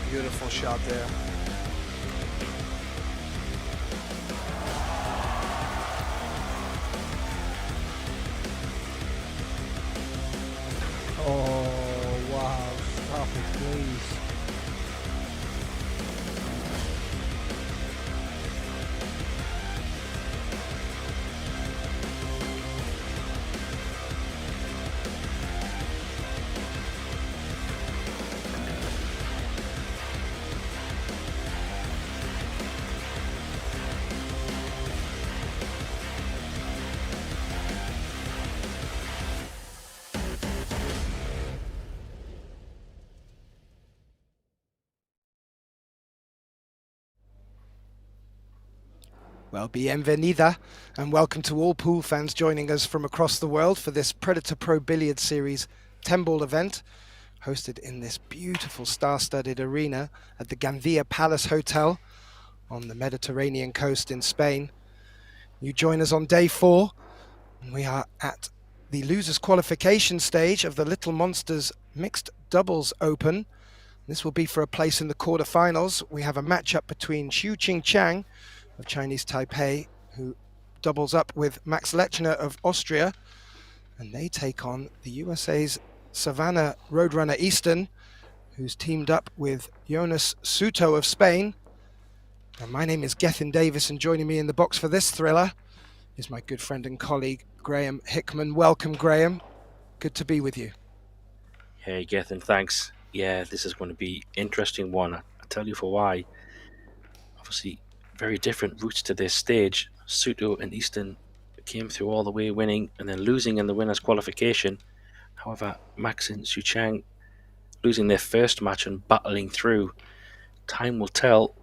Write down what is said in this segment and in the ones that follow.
Beautiful shot there. Oh, wow. Stop it, please. Well, bienvenida, and welcome to all pool fans joining us from across the world for this Predator Pro Billiard Series 10-ball event, hosted in this beautiful star-studded arena at the Gandia Palace Hotel on the Mediterranean coast in Spain. You join us on day 4, and we are at the losers qualification stage of the Little Monsters Mixed Doubles Open. This will be for a place in the quarterfinals. We have a matchup between Xu Qing Chang of Chinese Taipei, who doubles up with Max Lechner of Austria, and they take on the USA's Savannah Roadrunner Easton, who's teamed up with Jonas Suto of Spain. And my name is Gethin Davis, and joining me in the box for this thriller is my good friend and colleague Graham Hickman. Welcome, Graham. Good to be with you. Hey, Gethin, thanks. Yeah, this is going to be an interesting one. I'll tell you for why. Obviously, very different routes to this stage. Suto and Easton came through all the way winning and then losing in the winners qualification. However, Max and Xuchang losing their first match and battling through. Time will tell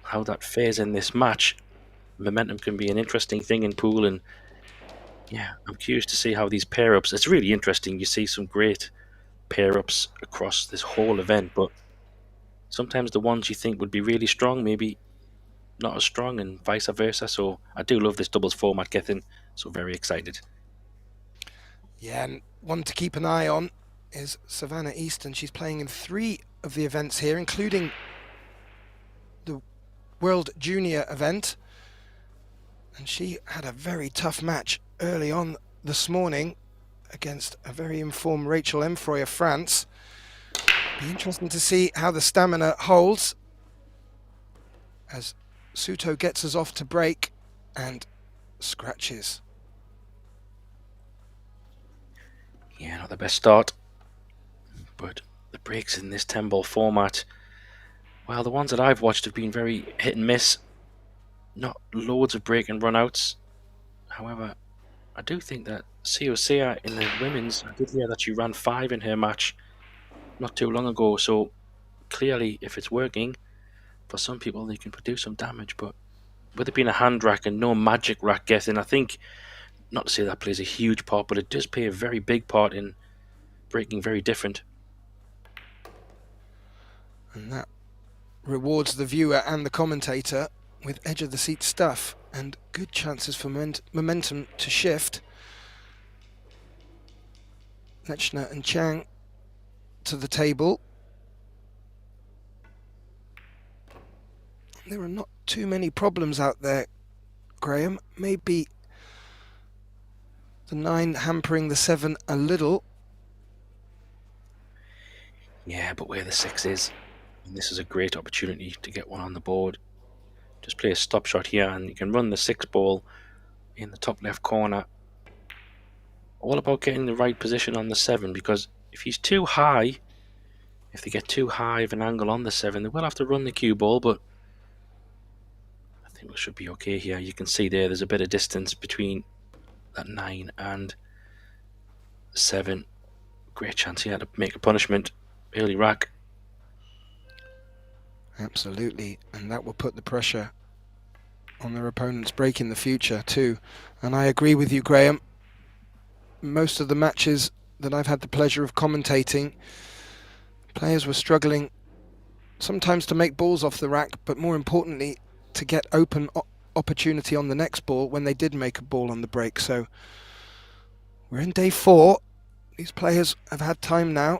how that fares in this match. Momentum can be an interesting thing in pool, and yeah, I'm curious to see how these pair-ups, it's really interesting. You see some great pair-ups across this whole event, but sometimes the ones you think would be really strong, maybe not as strong, and vice versa. So I do love this doubles format, Gethin, so very excited. Yeah, and one to keep an eye on is Savannah Easton. She's playing in 3 of the events here, including the World Junior event. And she had a very tough match early on this morning against a very informed Rachel Emfroy of France. Be interesting to see how the stamina holds as Suto gets us off to break and scratches. Yeah, not the best start, but the breaks in this 10-ball format, well, the ones that I've watched have been very hit and miss. Not loads of break and run-outs. However, I do think that Sia in the women's, I did hear that she ran 5 in her match not too long ago, so clearly if it's working, for some people they can produce some damage. But with it being a hand rack and no magic rack, Gethin, I think, not to say that plays a huge part, but it does play a very big part in breaking very different. And that rewards the viewer and the commentator with edge of the seat stuff and good chances for momentum to shift. Lechner and Chang to the table. There are not too many problems out there, Graham. Maybe the 9 hampering the 7 a little. Yeah, but where the 6 is, and this is a great opportunity to get one on the board. Just play a stop shot here and you can run the 6 ball in the top left corner. All about getting the right position on the 7, because if he's too high, if they get too high of an angle on the 7, they will have to run the cue ball, but I think we should be okay here. You can see there's a bit of distance between that 9 and 7. Great chance here to make a punishment. Early rack. Absolutely, and that will put the pressure on their opponent's break in the future too. And I agree with you, Graham. most of the matches that I've had the pleasure of commentating, players were struggling sometimes to make balls off the rack, but more importantly, to get open opportunity on the next ball when they did make a ball on the break. So we're in day 4. These players have had time now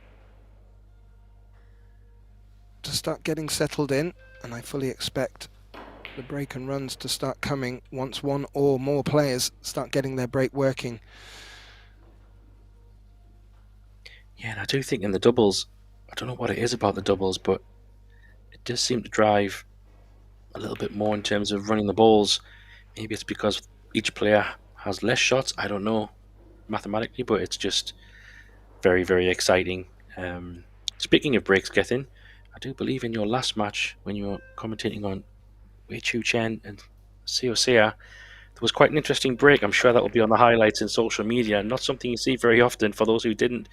to start getting settled in, and I fully expect the break and runs to start coming once one or more players start getting their break working. Yeah, and I do think in the doubles, I don't know what it is about the doubles, but it does seem to drive a little bit more in terms of running the balls. Maybe it's because each player has less shots. I don't know mathematically, but it's just very, very exciting. Speaking of breaks, Gethin, I do believe in your last match when you were commentating on Wei Chu Chen and Seo Sea, there was quite an interesting break. I'm sure that will be on the highlights in social media. Not something you see very often for those who didn't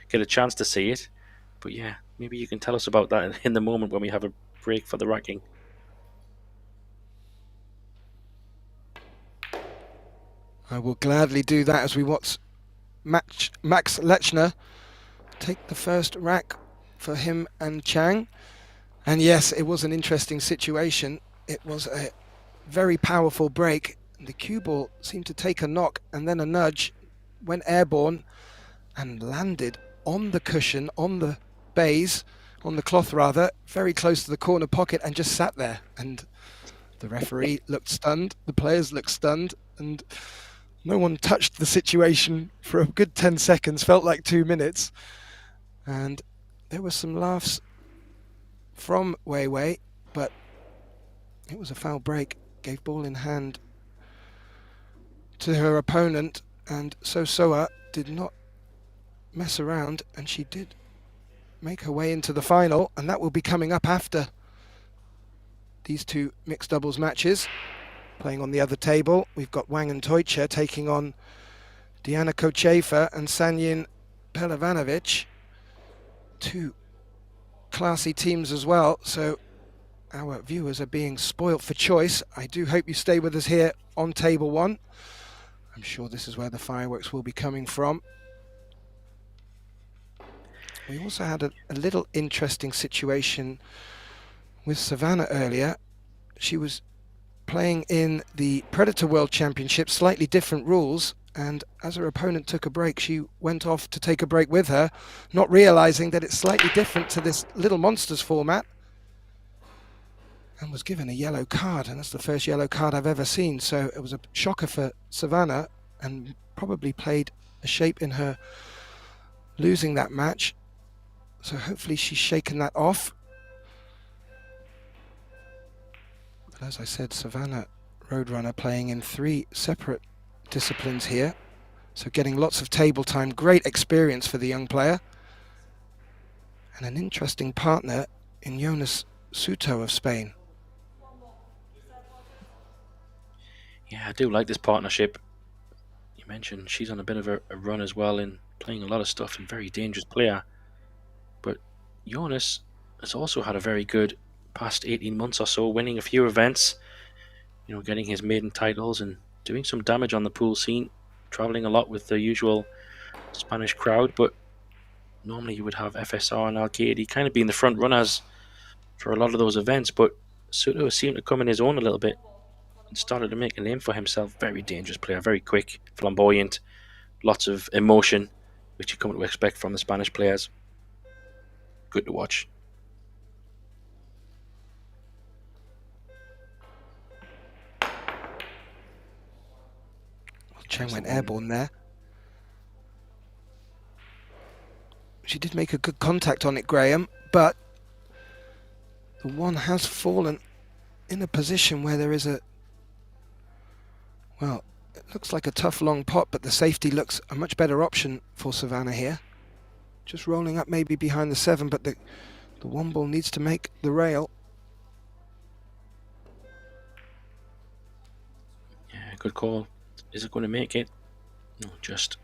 get a chance to see it. But yeah, maybe you can tell us about that in the moment when we have a break for the racking. I will gladly do that as we watch Max Lechner take the first rack for him and Chang. And yes, it was an interesting situation. It was a very powerful break. The cue ball seemed to take a knock and then a nudge, went airborne and landed on the cushion, on the baize, on the cloth rather, very close to the corner pocket, and just sat there. And the referee looked stunned, the players looked stunned, and no one touched the situation for a good 10 seconds, felt like 2 minutes. And there were some laughs from Wei Wei, but it was a foul break. Gave ball in hand to her opponent, and Soa did not mess around, and she did make her way into the final, and that will be coming up after these two mixed doubles matches. Playing on the other table, we've got Wang and Toicha taking on Diana Kochefa and Sanyin Pelivanovic. Two classy teams as well, so our viewers are being spoilt for choice. I do hope you stay with us here on table 1. I'm sure this is where the fireworks will be coming from. We also had a little interesting situation with Savannah earlier. She was playing in the Predator World Championship, slightly different rules, and as her opponent took a break, she went off to take a break with her, not realizing that it's slightly different to this Little Monsters format, and was given a yellow card, and that's the first yellow card I've ever seen. So it was a shocker for Savannah and probably played a shape in her losing that match. So hopefully she's shaken that off. But as I said, Savannah Roadrunner playing in 3 separate disciplines here. So getting lots of table time, great experience for the young player. And an interesting partner in Jonas Suto of Spain. Yeah, I do like this partnership. You mentioned she's on a bit of a run as well in playing a lot of stuff and very dangerous player. But Jonas has also had a very good past 18 months or so, winning a few events, getting his maiden titles and doing some damage on the pool scene, traveling a lot with the usual Spanish crowd. But normally you would have FSR and Arcady kind of being the front runners for a lot of those events, but Suto seemed to come in his own a little bit and started to make a name for himself. Very dangerous player, very quick, flamboyant, lots of emotion, which you come to expect from the Spanish players. Good to watch. Chen went airborne there. She did make a good contact on it, Graham, but the one has fallen in a position where there is well, it looks like a tough long pot, but the safety looks a much better option for Savannah here. Just rolling up maybe behind the 7, but the one ball needs to make the rail. Yeah, good call. Is it going to make it? No, just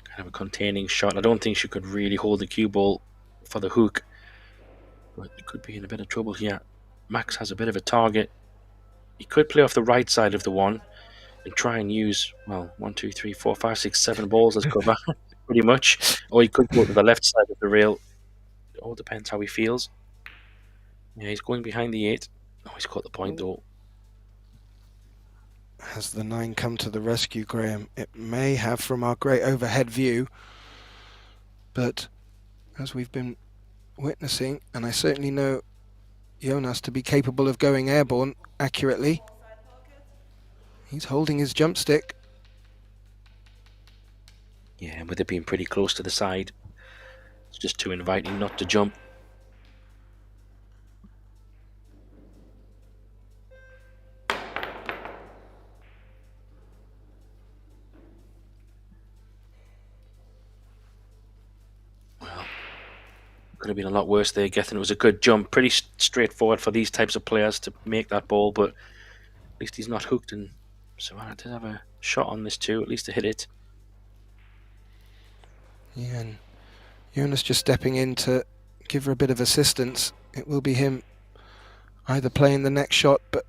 kind of a containing shot. I don't think she could really hold the cue ball for the hook, but it could be in a bit of trouble here. Max has a bit of a target. He could play off the right side of the one, and try and use, well, 1, 2, 3, 4, 5, 6, 7 balls as cover, pretty much. Or he could go to the left side of the rail. It all depends how he feels. Yeah, he's going behind the 8. Oh, he's caught the point though. Has the 9 come to the rescue, Graham? It may have from our great overhead view, but as we've been witnessing, and I certainly know Jonas to be capable of going airborne accurately, he's holding his jump stick. Yeah, and with it being pretty close to the side, it's just too inviting not to jump. Well, could have been a lot worse there, Gethin. It was a good jump, pretty straightforward for these types of players to make that ball, but at least he's not hooked, and Savannah did have a shot on this too, at least to hit it. Yeah, and Jonas just stepping in to give her a bit of assistance. It will be him either playing the next shot, but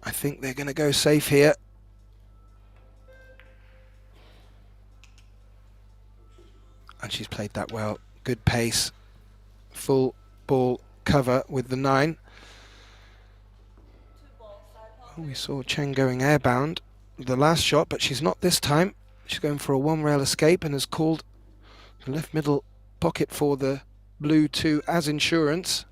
I think they're going to go safe here. And she's played that well. Good pace. Full ball cover with the 9. Oh, we saw Chen going airbound the last shot, but she's not this time. She's going for a 1-rail escape and has called the left middle pocket for the blue 2 as insurance.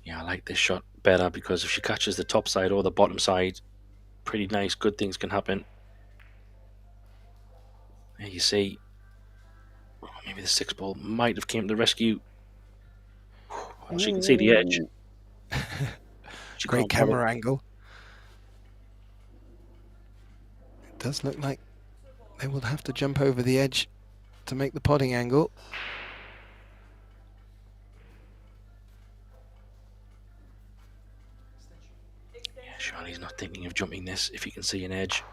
Yeah, I like this shot better because if she catches the top side or the bottom side, pretty nice, good things can happen. There you see, maybe the 6 ball might have came to the rescue. Well, she can see the edge. Great camera angle. It does look like they will have to jump over the edge to make the potting angle. Yeah, surely he's not thinking of jumping this if he can see an edge.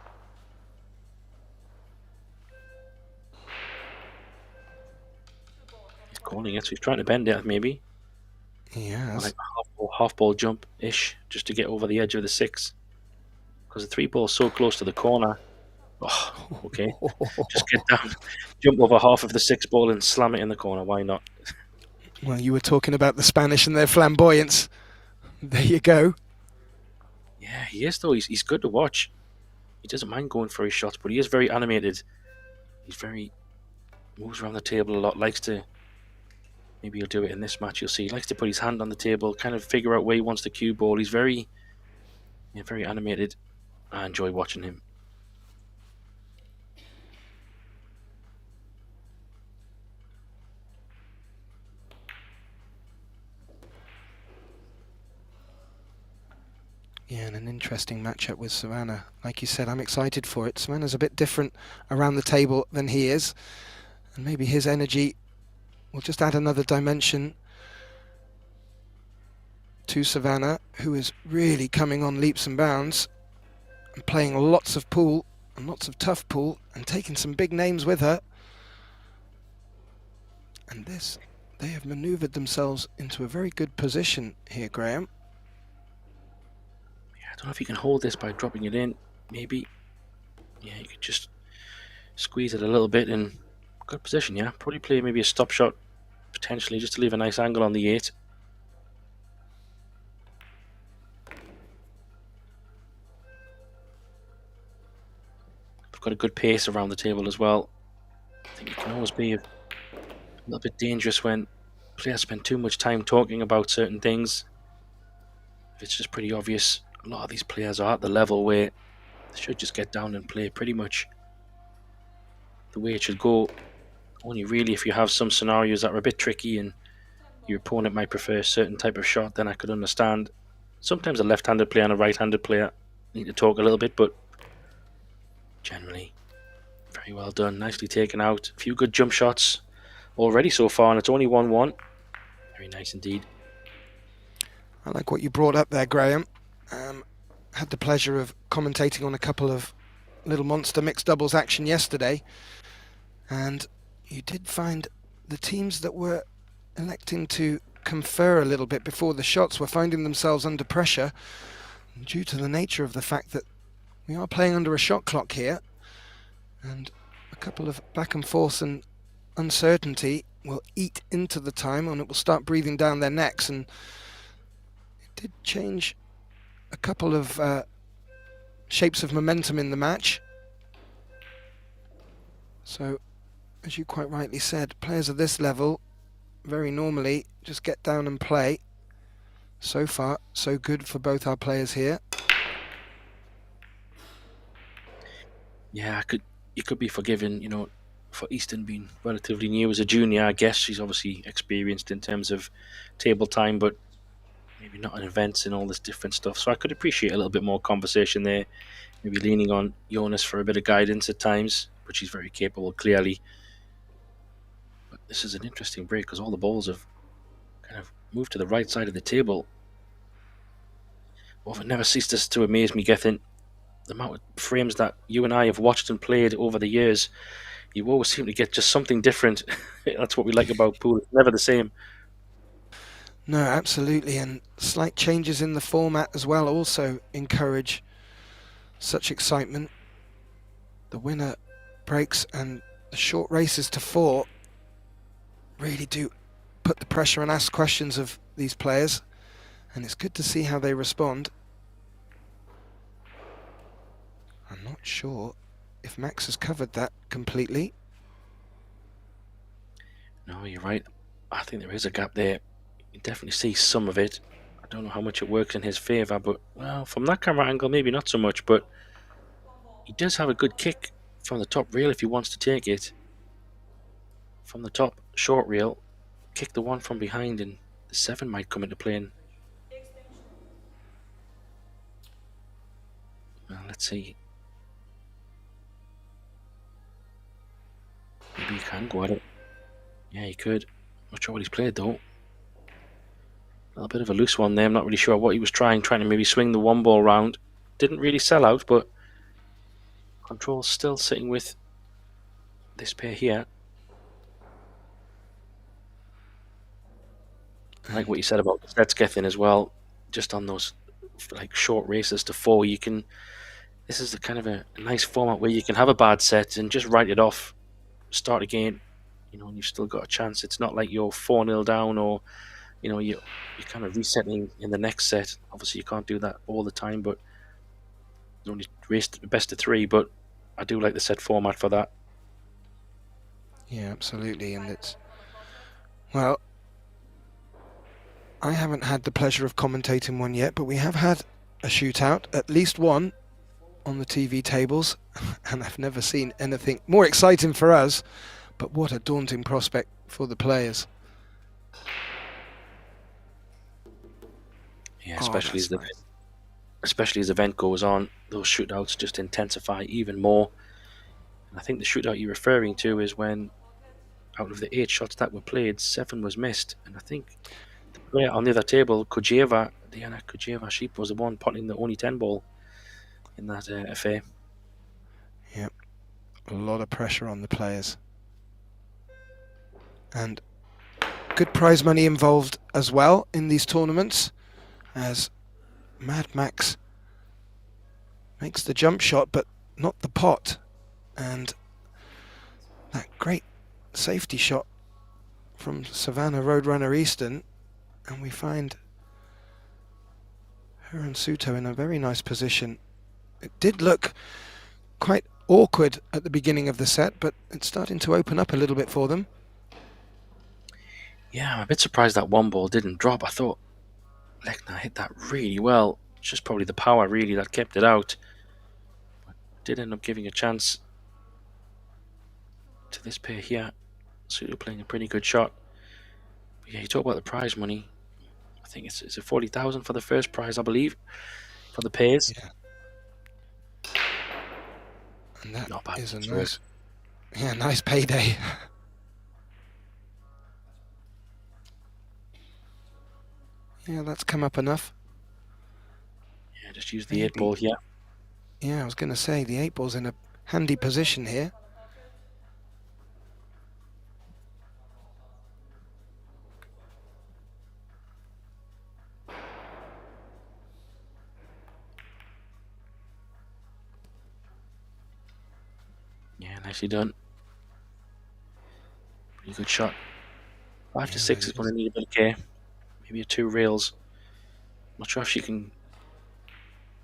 He's calling it, so he's trying to bend it maybe. Yes. Like a half ball jump-ish, just to get over the edge of the 6. Because the 3 ball's so close to the corner. Oh, okay. Just get down, jump over half of the 6 ball and slam it in the corner. Why not? Well, you were talking about the Spanish and their flamboyance. There you go. Yeah, he is though. He's good to watch. He doesn't mind going for his shots, but he is very animated. Moves around the table a lot. Likes to. Maybe he'll do it in this match. You'll see. He likes to put his hand on the table, kind of figure out where he wants the cue ball. He's very animated. I enjoy watching him. Yeah, and an interesting matchup with Savannah. Like you said, I'm excited for it. Savannah's a bit different around the table than he is, and maybe his energy will just add another dimension to Savannah, who is really coming on leaps and bounds and playing lots of pool and lots of tough pool and taking some big names with her. And they have manoeuvred themselves into a very good position here, Graham. I don't know if you can hold this by dropping it in. Maybe. Yeah, you could just squeeze it a little bit in good position. Yeah, probably play maybe a stop shot potentially just to leave a nice angle on the 8. We've got a good pace around the table as well. I think it can always be a little bit dangerous when players spend too much time talking about certain things. If it's just pretty obvious, a lot of these players are at the level where they should just get down and play pretty much the way it should go. Only really if you have some scenarios that are a bit tricky and your opponent might prefer a certain type of shot, then I could understand. Sometimes a left-handed player and a right-handed player need to talk a little bit, but generally very well done, nicely taken out. A few good jump shots already so far, and it's only 1-1. Very nice indeed. I like what you brought up there, Graham. Had the pleasure of commentating on a couple of little monster mixed doubles action yesterday, and you did find the teams that were electing to confer a little bit before the shots were finding themselves under pressure. And due to the nature of the fact that we are playing under a shot clock here, and a couple of back and forth and uncertainty will eat into the time, and it will start breathing down their necks. And it did change a couple of shapes of momentum in the match. So, as you quite rightly said, players of this level very normally just get down and play. So far, so good for both our players here. Yeah, you could be forgiven, for Easton being relatively new as a junior. I guess she's obviously experienced in terms of table time, but maybe not in events and all this different stuff. So I could appreciate a little bit more conversation there, maybe leaning on Jonas for a bit of guidance at times, but she's very capable, clearly. But this is an interesting break because all the balls have kind of moved to the right side of the table. Well, it never ceases to amaze me, Gethin, the amount of frames that you and I have watched and played over the years. You always seem to get just something different. That's what we like about pool. It's never the same. No, absolutely, and slight changes in the format as well also encourage such excitement. The winner breaks and the short races to 4 really do put the pressure and ask questions of these players, and it's good to see how they respond. I'm not sure if Max has covered that completely. No, you're right. I think there is a gap there. You definitely see some of it. I don't know how much it works in his favour, but well, from that camera angle, maybe not so much. But he does have a good kick from the top rail if he wants to take it. From the top short rail, kick the one from behind, and the 7 might come into play. Well, let's see. Maybe he can go at it. Yeah, he could. Not sure what he's played though. A little bit of a loose one there. I'm not really sure what he was trying to maybe swing the one ball round. Didn't really sell out, but control's still sitting with this pair here. I like what you said about the sets getting as well. Just on those like short races to 4, you can. This is a kind of a nice format where you can have a bad set and just write it off, start again, and you've still got a chance. It's not like you're 4-0 down or you're kind of resetting in the next set. Obviously, you can't do that all the time, but you only race the best of 3. But I do like the set format for that. Yeah, absolutely, and it's, well, I haven't had the pleasure of commentating one yet, but we have had a shootout, at least one, on the TV tables, and I've never seen anything more exciting for us, but what a daunting prospect for the players. Yeah, Oh, especially that's nice. especially as the event goes on, those shootouts just intensify even more. And I think the shootout you're referring to is when, out of the 8 shots that were played, 7 was missed. And I think the player on the other table, Diana Kujeva, she was the one potting the only 10 ball in that affair. Yep, a lot of pressure on the players. And good prize money involved as well in these tournaments, as Mad Max makes the jump shot, but not the pot. And that great safety shot from Savannah Roadrunner Easton, and we find her and Suto in a very nice position. It did look quite awkward at the beginning of the set, but it's starting to open up a little bit for them. Yeah, I'm a bit surprised that one ball didn't drop. I thought Lechner hit that really well. It's just probably the power really that kept it out. But did end up giving a chance to this pair here. Suto playing a pretty good shot. But yeah, you talk about the prize money. I think it's a 40,000 for the first prize, I believe, for the pairs. Yeah. And that Not bad is a whatsoever. nice payday. Yeah, that's come up enough. Yeah, just use the 8 ball here. Yeah, I was going to say, the 8 ball's in a handy position here. nicely done. Pretty good shot. 5 to Yeah, 6 that is going is. to need a bit of care. Maybe a 2 rails. Not sure if she can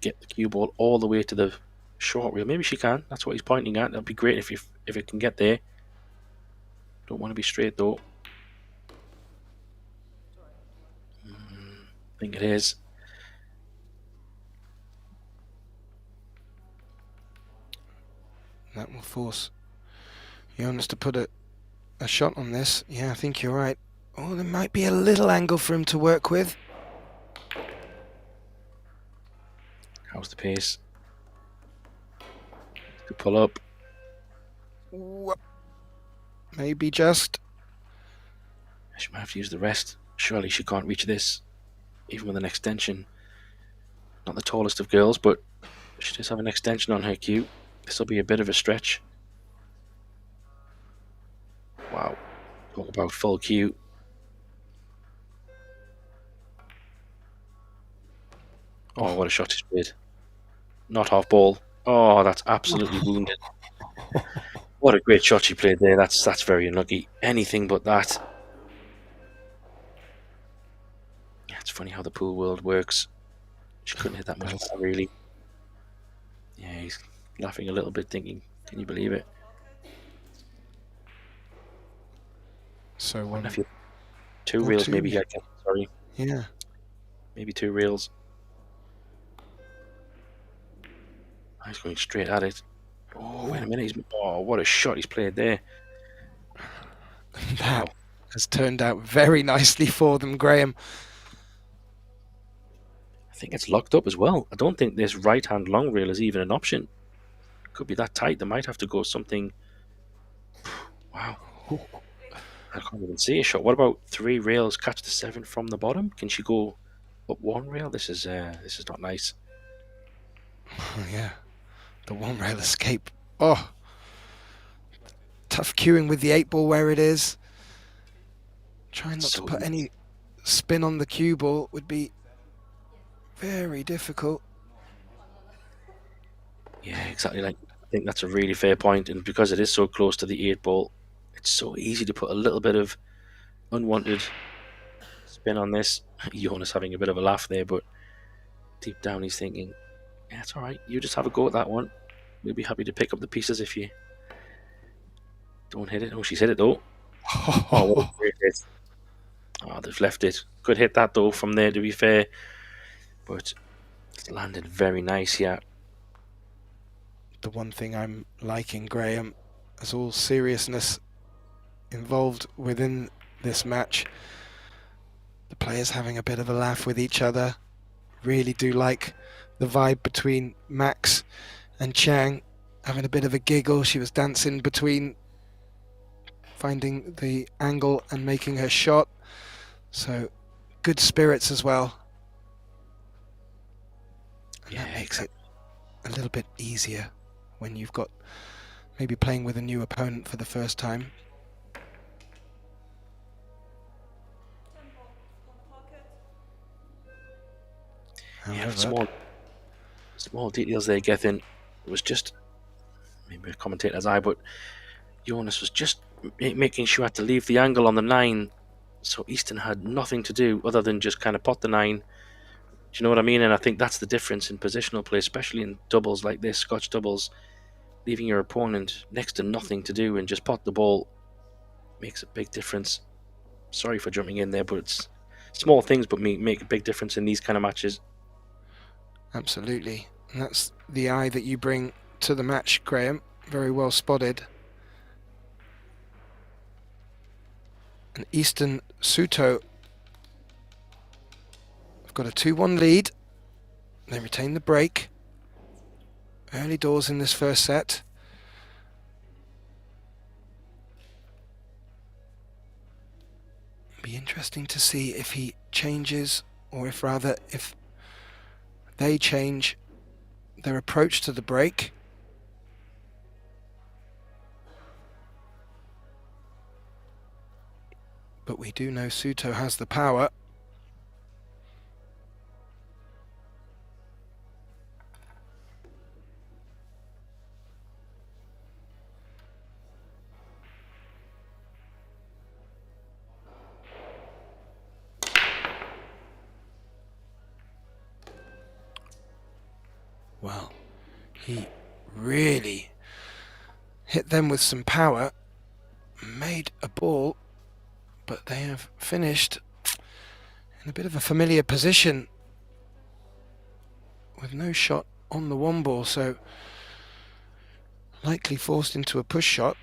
get the cue ball all the way to the short reel. Maybe she can. That's what he's pointing at. That'd be great if it can get there. Don't want to be straight though. I think it is. That will force Jonas to put a shot on this. Yeah, I think you're right. Oh, there might be a little angle for him to work with. How's the pace? To pull up. Maybe just. She might have to use the rest. Surely she can't reach this, even with an extension. Not the tallest of girls, but she does have an extension on her cue. This will be a bit of a stretch. Wow. Talk about full cue. Oh, what a shot she's played. Not half ball. Oh, that's absolutely wounded. What a great shot she played there. That's very unlucky. Anything but that. Yeah, it's funny how the pool world works. She couldn't hit that much better, really. Yeah, he's laughing a little bit, thinking, "Can you believe it?" So, If you 2 or reels, two. maybe. Sorry, Yeah. maybe 2 reels. He's going straight at it. Oh, wait a minute. Oh, what a shot he's played there. That Wow. has turned out very nicely for them, Graham. I think it's locked up as well. I don't think this right-hand long reel is even an option. It could be that tight. They might have to go something. Wow. I can't even see a shot. What about 3 rails? Catch the 7 from the bottom. Can she go up 1 rail? This is not nice. Oh, yeah. The one rail escape. Oh. Tough cueing with the 8 ball where it is. Trying not to So put any spin on the cue ball would be very difficult. yeah, exactly. Like I think that's a really fair point, and because it is so close to the 8 ball, it's so easy to put a little bit of unwanted spin on this. Jonas having a bit of a laugh there, but deep down he's thinking, "Yeah, it's all right. You just have a go at that one. We'll be happy to pick up the pieces if you don't hit it." Oh, she's hit it though. Oh, what a great hit! Oh, they've left it. Could hit that though from there, to be fair, but it's landed very nice here. The one thing I'm liking, Graham, as all seriousness involved within this match, the players having a bit of a laugh with each other. Really do like the vibe between Max and Chang, having a bit of a giggle. She was dancing between finding the angle and making her shot. So good spirits as well. And Yeah, that makes exactly. it a little bit easier when you've got maybe playing with a new opponent for the first time. Yeah, However, small details there, Gethin. It was just maybe a commentator's eye, but Jonas was just making sure had to leave the angle on the 9, so Easton had nothing to do other than just kind of pot the 9. Do you know what I mean? And I think that's the difference in positional play, especially in doubles like this, Scotch doubles. Leaving your opponent next to nothing to do and just pot the ball makes a big difference. Sorry for jumping in there, but it's small things, but make a big difference in these kind of matches. absolutely. And that's the eye that you bring to the match, Graham. Very well spotted. And Easton Suto have got a 2-1 lead. They retain the break. Early doors in this first set. Be interesting to see if he changes, or if rather if they change their approach to the break. But we do know Suto has the power. Well, he really hit them with some power, made a ball, but they have finished in a bit of a familiar position with no shot on the one ball, so likely forced into a push shot.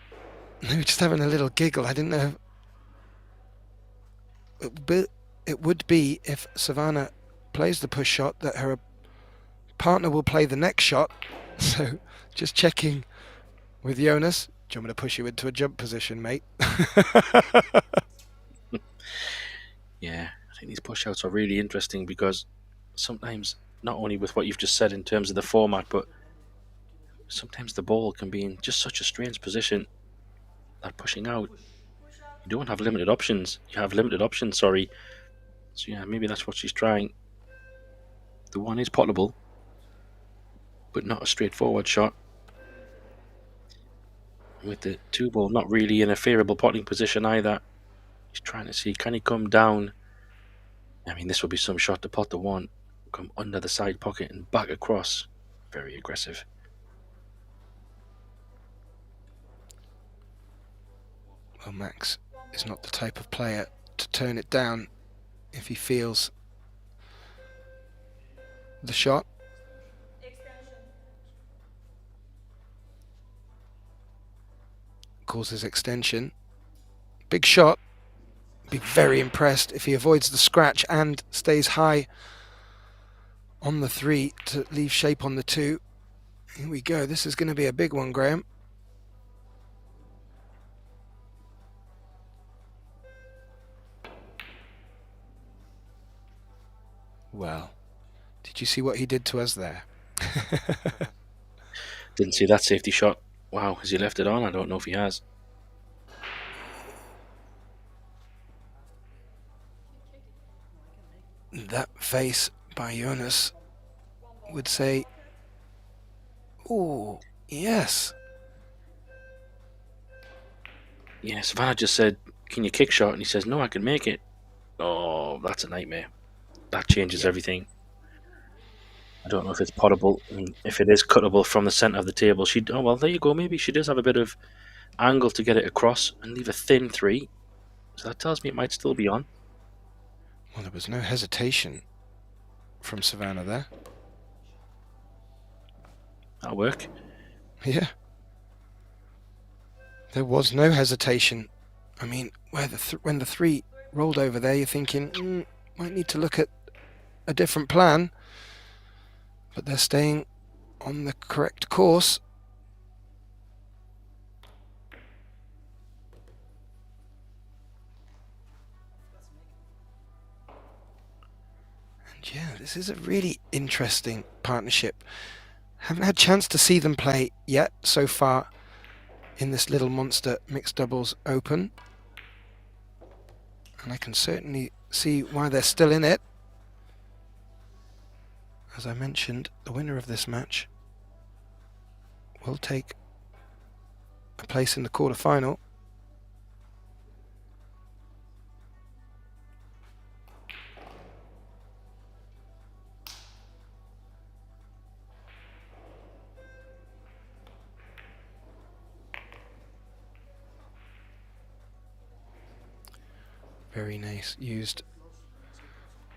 They were just having a little giggle. I didn't know. It would be if Savannah plays the push shot that her partner will play the next shot. So just checking with Jonas. Do you want me to push you into a jump position, mate? Yeah, I think these push-outs are really interesting because sometimes, not only with what you've just said in terms of the format, but sometimes the ball can be in just such a strange position that pushing out, you don't have limited options. You have limited options, sorry. So yeah, maybe that's what she's trying. The one is potable, but not a straightforward shot. With the two ball not really in a favourable potting position either. He's trying to see, can he come down? I mean, this would be some shot to pot the one, come under the side pocket and back across. Very aggressive. Well, Max is not the type of player to turn it down if he feels the shot. Causes extension. Big shot. Be very impressed if he avoids the scratch and stays high on the 3 to leave shape on the 2. Here we go. This is going to be a big one, Graham. Well, did you see what he did to us there? Didn't see that safety shot. Wow, has he left it on? I don't know if he has. That face by Jonas would say, oh, yes. Yeah, Savannah just said, can you kick shot? And he says, no, I can make it. Oh, that's a nightmare. That changes everything. I don't know if it's potable. I mean, if it is cuttable from the centre of the table, oh, well, there you go. Maybe she does have a bit of angle to get it across and leave a thin 3. So that tells me it might still be on. Well, there was no hesitation from Savannah there. That'll work. Yeah. There was no hesitation. I mean, when the 3 rolled over there, you're thinking, might need to look at a different plan. But they're staying on the correct course. And yeah, this is a really interesting partnership. Haven't had a chance to see them play yet so far in this Little Monster Mixed Doubles Open. And I can certainly see why they're still in it. As I mentioned, the winner of this match will take a place in the quarter-final. Very nice. Used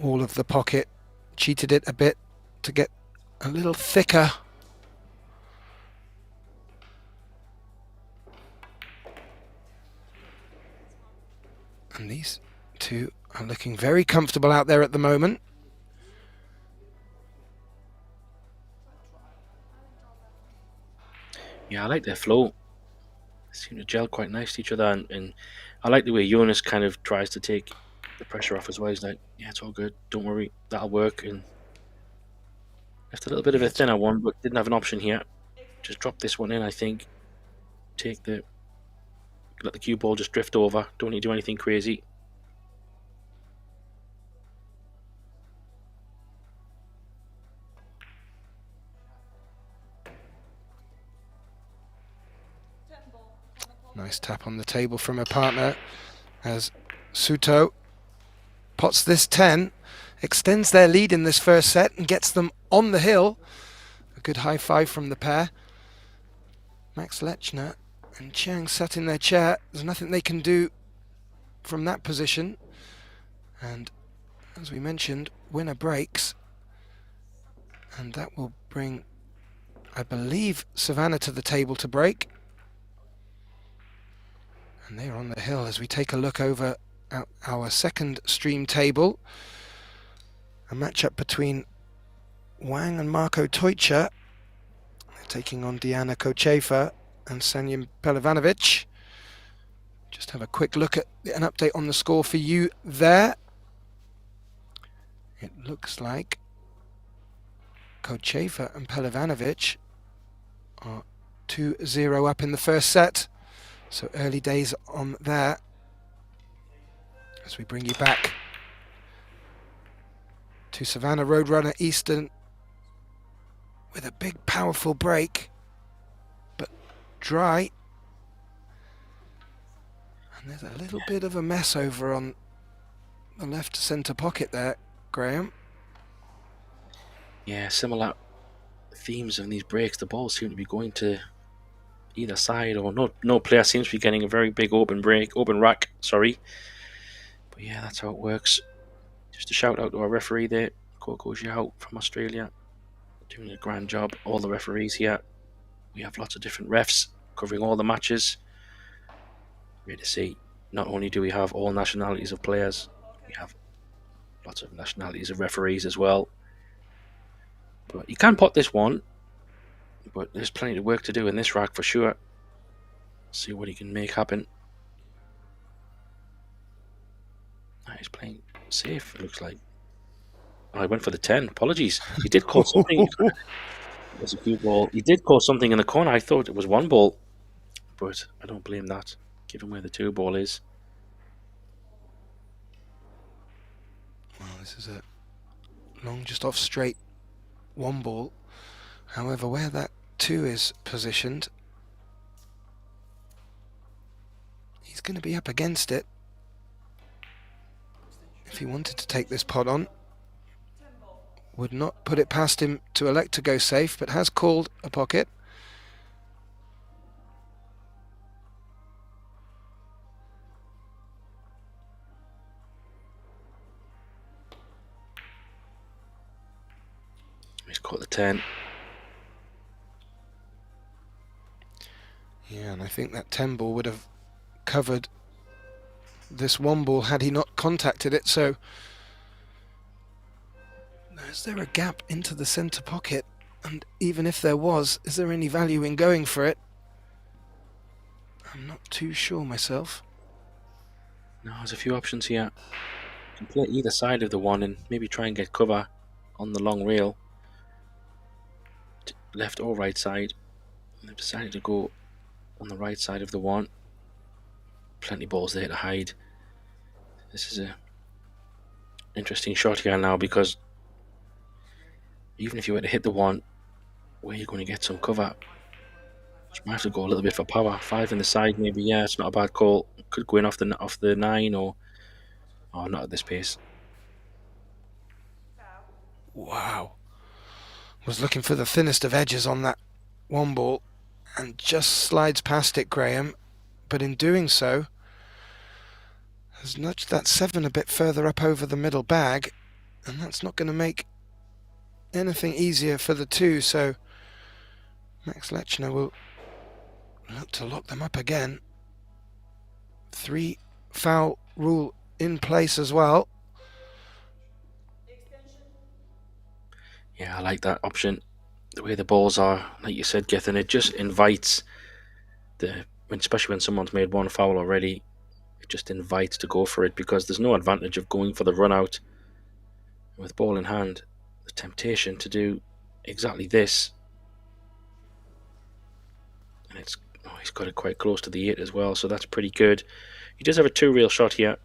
all of the pocket, cheated it a bit to get a little thicker. And these two are looking very comfortable out there at the moment. Yeah, I like their flow. They seem to gel quite nice to each other, and I like the way Jonas kind of tries to take the pressure off as well. He's like, yeah, it's all good, don't worry, that'll work. And left a little bit of a thinner one, but didn't have an option here. Just drop this one in, I think. Let the cue ball just drift over. Don't need to do anything crazy. Nice tap on the table from her partner as Suto pots this 10, extends their lead in this first set and gets them on the hill. A good high five from the pair. Max Lechner and Chiang sat in their chair. There's nothing they can do from that position. And as we mentioned, winner breaks. And that will bring, I believe, Savannah to the table to break. And they're on the hill as we take a look over at our second stream table. A matchup between Wang and Marko Tojca. They're taking on Diana Kochefa and Sanjin Pelivanovic. Just have a quick look at an update on the score for you there. It looks like Kochefa and Pelivanovic are 2-0 up in the first set. So early days on there. As we bring you back to Savannah Roadrunner Eastern with a big powerful break, but dry. And there's a little bit of a mess over on the left centre pocket there, Graham. Yeah, similar themes in these breaks. The balls seem to be going to either side, or no player seems to be getting a very big open rack. Sorry, but yeah, that's how it works. Just a shout out to our referee there, Coco Xiao from Australia, doing a grand job. All the referees here. We have lots of different refs covering all the matches. Great to see. Not only do we have all nationalities of players, we have lots of nationalities of referees as well. But you can pot this one, but there's plenty of work to do in this rack for sure. See what he can make happen. He's playing safe, it looks like. Oh, I went for the 10. Apologies. He did call something. It was a few ball. He did call something in the corner. I thought it was one ball, but I don't blame that, given where the 2 ball is. Well, this is a long, just off straight 1 ball. However, where that 2 is positioned, he's going to be up against it if he wanted to take this pot on. Would not put it past him to elect to go safe, but has called a pocket. He's caught the 10. Yeah, and I think that 10 ball would have covered this 1 ball had he not contacted it. So is there a gap into the centre pocket? And even if there was, is there any value in going for it? I'm not too sure myself. No, there's a few options here. You can play either side of the 1 and maybe try and get cover on the long rail, left or right side. They've decided to go on the right side of the 1. Plenty of balls there to hide. This is a interesting shot here now, because even if you were to hit the 1, where you're going to get some cover, you might have to go a little bit for power. 5 in the side, maybe. Yeah, it's not a bad call. Could go in off the 9, or not at this pace. Wow. Was looking for the thinnest of edges on that 1 ball and just slides past it, Graham. But in doing so, has nudged that 7 a bit further up over the middle bag, and that's not going to make anything easier for the 2. So Max Lechner will look to lock them up again. 3 foul rule in place as well. Yeah, I like that option. The way the balls are, like you said, Gethin, it just invites especially when someone's made 1 foul already, it just invites to go for it, because there's no advantage of going for the run out. With ball in hand, the temptation to do exactly this, and he's got it quite close to the 8 as well, so that's pretty good. He does have a 2 rail shot here.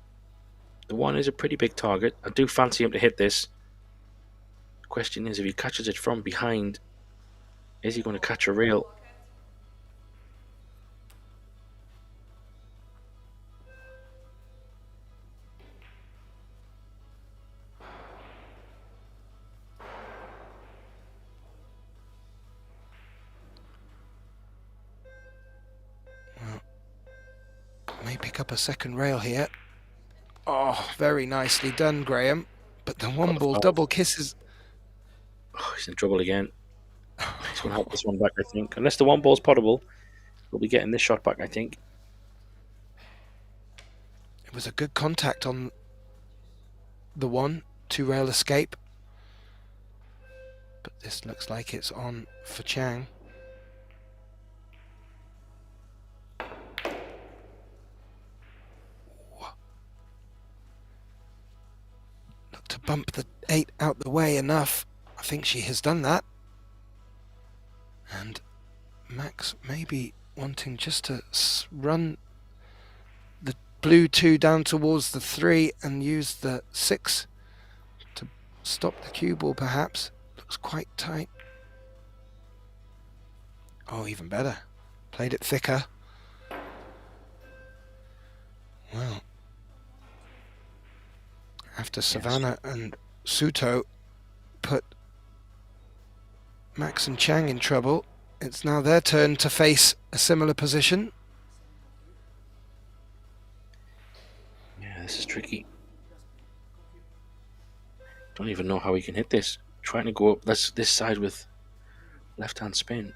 The 1 is a pretty big target. I do fancy him to hit this. The question is, if he catches it from behind, is he going to catch a rail? May pick up a second rail here. Oh, very nicely done, Graham. But the one ball double kisses. Oh, he's in trouble again. He's going to have this one back, I think. Unless the one ball's potable, we'll be getting this shot back, I think. It was a good contact on the 1-2 rail escape. But this looks like it's on for Chang. Look to bump the 8 out the way enough. I think she has done that. And Max maybe wanting just to run the blue 2 down towards the 3 and use the 6 to stop the cue ball, perhaps. Looks quite tight. Oh, even better. Played it thicker. Well, after Savannah and Suto put Max and Chang in trouble, it's now their turn to face a similar position. Yeah, this is tricky. Don't even know how he can hit this. Trying to go up this side with left-hand spin.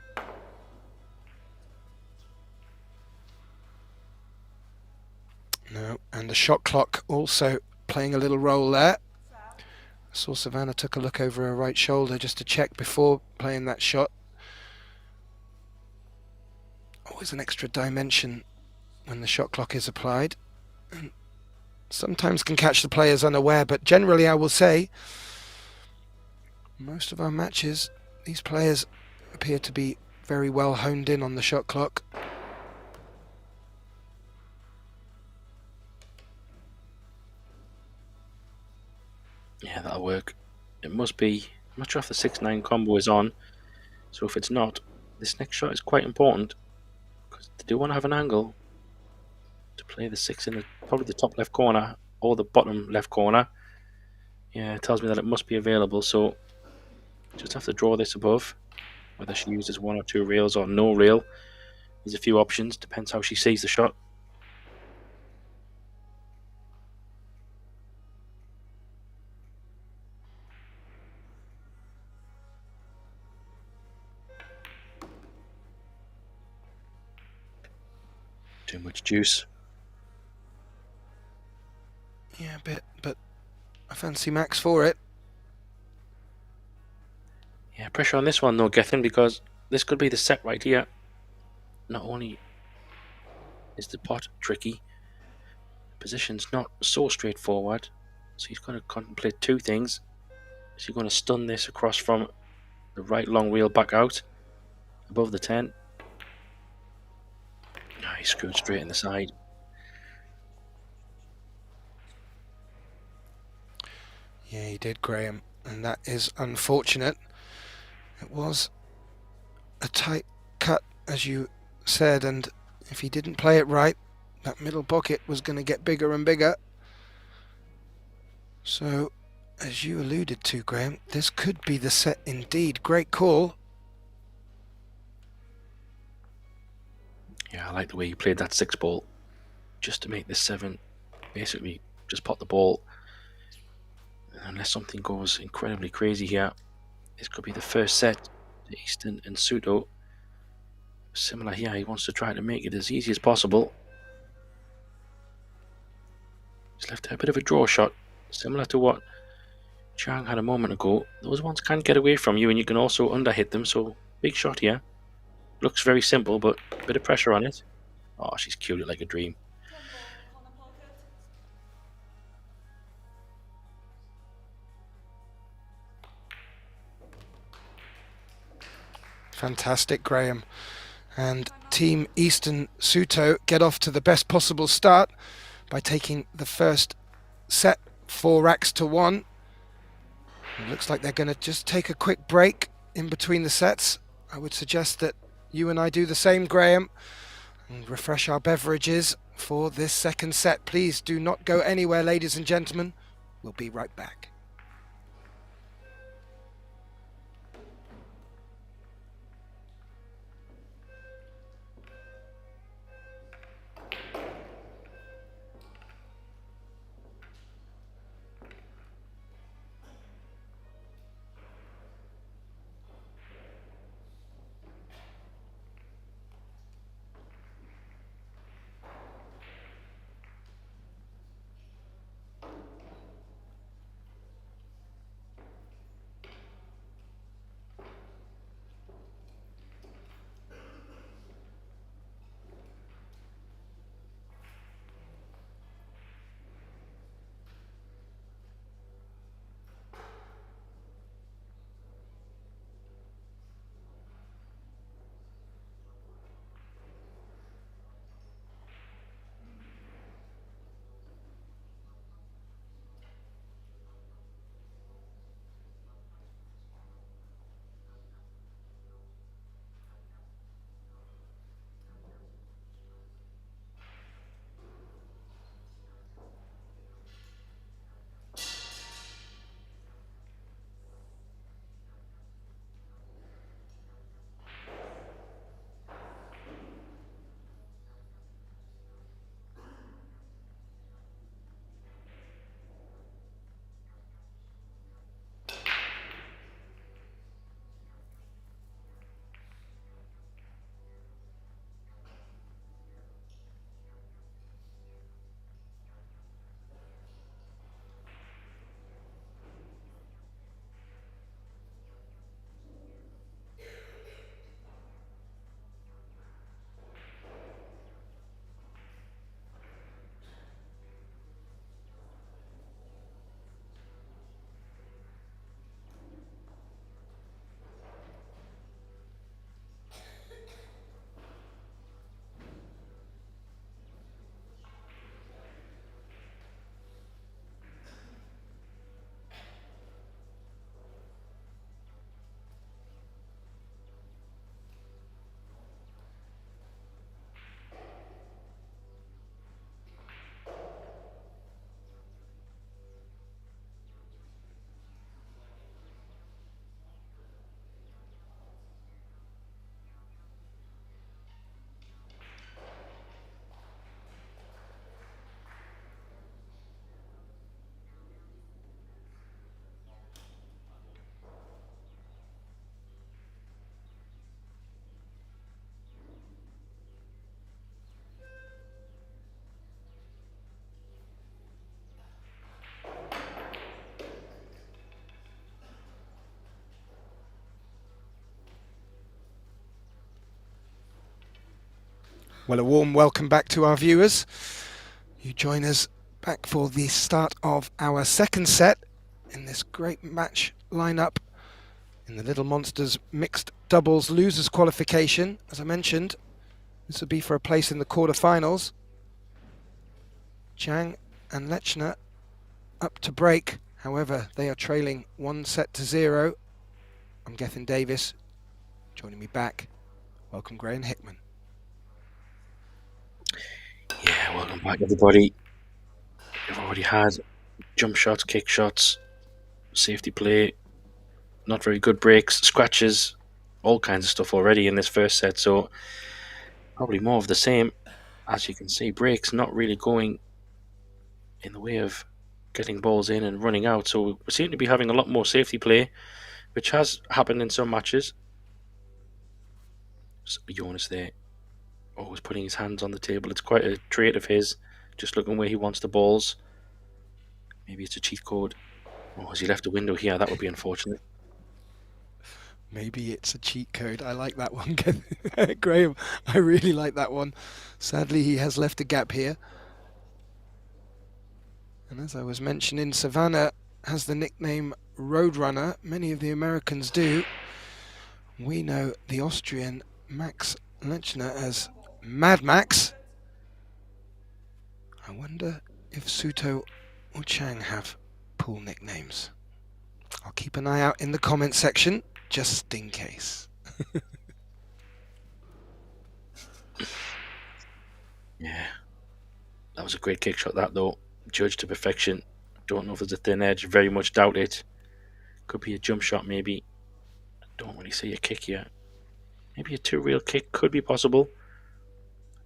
No, and the shot clock also playing a little role there. I saw Savannah took a look over her right shoulder just to check before playing that shot. Always an extra dimension when the shot clock is applied. And sometimes can catch the players unaware, but generally I will say most of our matches, these players appear to be very well honed in on the shot clock. Yeah, that'll work. It must be. I'm not sure if the 6-9 combo is on. So if it's not, this next shot is quite important. Because they do want to have an angle to play the 6 in probably the top left corner or the bottom left corner. Yeah, it tells me that it must be available. So just have to draw this above. Whether she uses 1 or 2 rails or no rail. There's a few options. Depends how she sees the shot. Too much juice. Yeah, a bit, but I fancy Max for it. Yeah, pressure on this one though, Gethin, because this could be the set right here. Not only is the pot tricky, the position's not so straightforward. So he's going to contemplate 2 things. Is he going to stun this across from the right long reel back out above the 10? No, he screwed straight in the side. Yeah, he did, Graham, and that is unfortunate. It was a tight cut, as you said, and if he didn't play it right, that middle pocket was going to get bigger and bigger. So, as you alluded to, Graham, this could be the set indeed. Great call. Yeah, I like the way he played that 6 ball. Just to make this 7, basically just pot the ball. And unless something goes incredibly crazy here, this could be the first set to Easton and Suto. Similar here, he wants to try to make it as easy as possible. He's left a bit of a draw shot, similar to what Chang had a moment ago. Those ones can get away from you and you can also underhit them, so big shot here. Looks very simple, but a bit of pressure on it. Oh, she's cued it like a dream. Fantastic, Graham. And Team Eastern Suto get off to the best possible start by taking the first set 4 racks to 1. It looks like they're going to just take a quick break in between the sets. I would suggest that you and I do the same, Graham, and refresh our beverages for this second set. Please do not go anywhere, ladies and gentlemen. We'll be right back. Well, a warm welcome back to our viewers. You join us back for the start of our second set in this great match lineup in the Little Monsters mixed doubles losers qualification. As I mentioned, this will be for a place in the quarterfinals. Chang and Lechner up to break. However, they are trailing 1-0. I'm Gethin Davis. Joining me back, welcome Graham Hickman. Yeah, welcome back, everybody. We've already had jump shots, kick shots, safety play, not very good breaks, scratches, all kinds of stuff already in this first set. So probably more of the same. As you can see, breaks not really going in the way of getting balls in and running out. So we seem to be having a lot more safety play, which has happened in some matches. So Jonas there, always putting his hands on the table. It's quite a trait of his, just looking where he wants the balls. Maybe it's a cheat code. Oh, has he left a window here? That would be unfortunate. Maybe it's a cheat code. I like that one, Graham. I really like that one. Sadly, he has left a gap here. And as I was mentioning, Savannah has the nickname Roadrunner. Many of the Americans do. We know the Austrian Max Lechner as Mad Max. I wonder if Suto or Chang have pool nicknames. I'll keep an eye out in the comment section, just in case. Yeah, that was a great kick shot, that though. Judged to perfection. Don't know if there's a thin edge, very much doubt it. Could be a jump shot, maybe. Don't really see a kick here. Maybe a two-reel kick could be possible.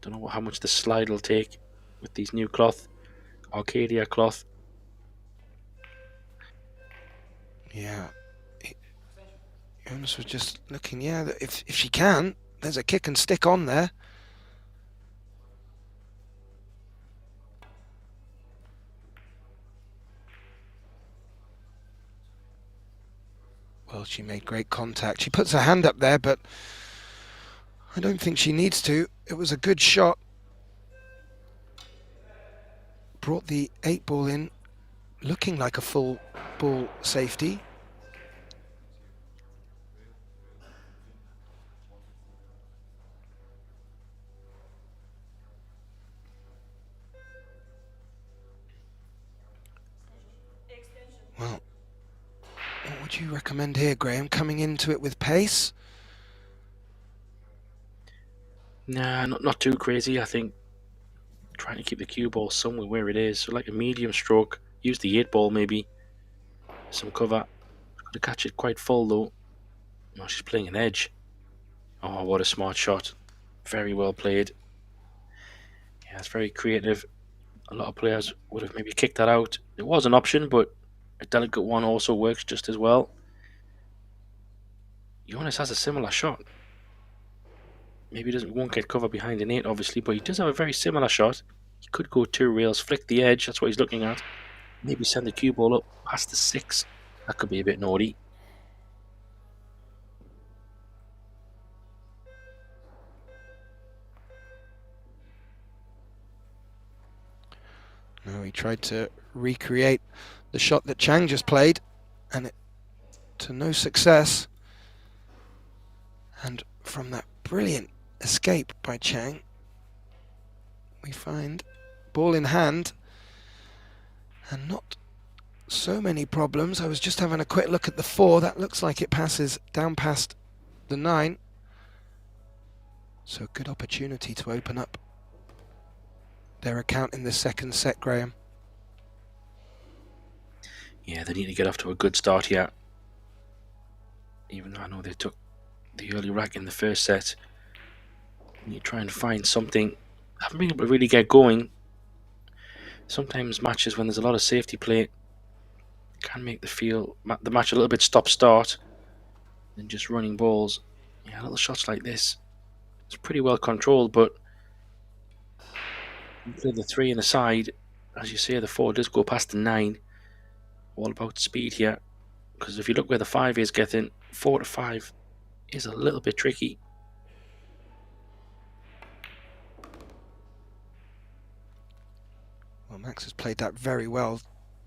Don't know how much the slide will take with these new cloth, Arcadia cloth. Yeah. Jonas was just looking, yeah, if she can, there's a kick and stick on there. Well, she made great contact. She puts her hand up there, but I don't think she needs to. It was a good shot. Brought the 8-ball in, looking like a full ball safety. Well, what would you recommend here, Graham? Coming into it with pace? Nah, not too crazy. I think trying to keep the cue ball somewhere where it is. So like a medium stroke. Use the 8-ball maybe. Some cover. Got to catch it quite full though. Oh, she's playing an edge. Oh, what a smart shot. Very well played. Yeah, it's very creative. A lot of players would have maybe kicked that out. It was an option, but a delicate one also works just as well. Jonas has a similar shot. Maybe he won't get cover behind an 8, obviously, but he does have a very similar shot. He could go 2 rails, flick the edge, that's what he's looking at. Maybe send the cue ball up past the 6. That could be a bit naughty. No, he tried to recreate the shot that Chang just played, and it to no success. And from that brilliant escape by Chang, we find ball in hand and not so many problems. I was just having a quick look at the 4. That looks like it passes down past the 9. So good opportunity to open up their account in the second set, Graham. Yeah, they need to get off to a good start here. Even though I know they took the early rack in the first set. You try and find something. I haven't been able to really get going. Sometimes matches when there's a lot of safety play can make the match a little bit stop-start than just running balls. Yeah, little shots like this. It's pretty well controlled, but you play the 3 in the side. As you say, the 4 does go past the 9. All about speed here. Because if you look where the 5 is getting, 4 to 5 is a little bit tricky. Max has played that very well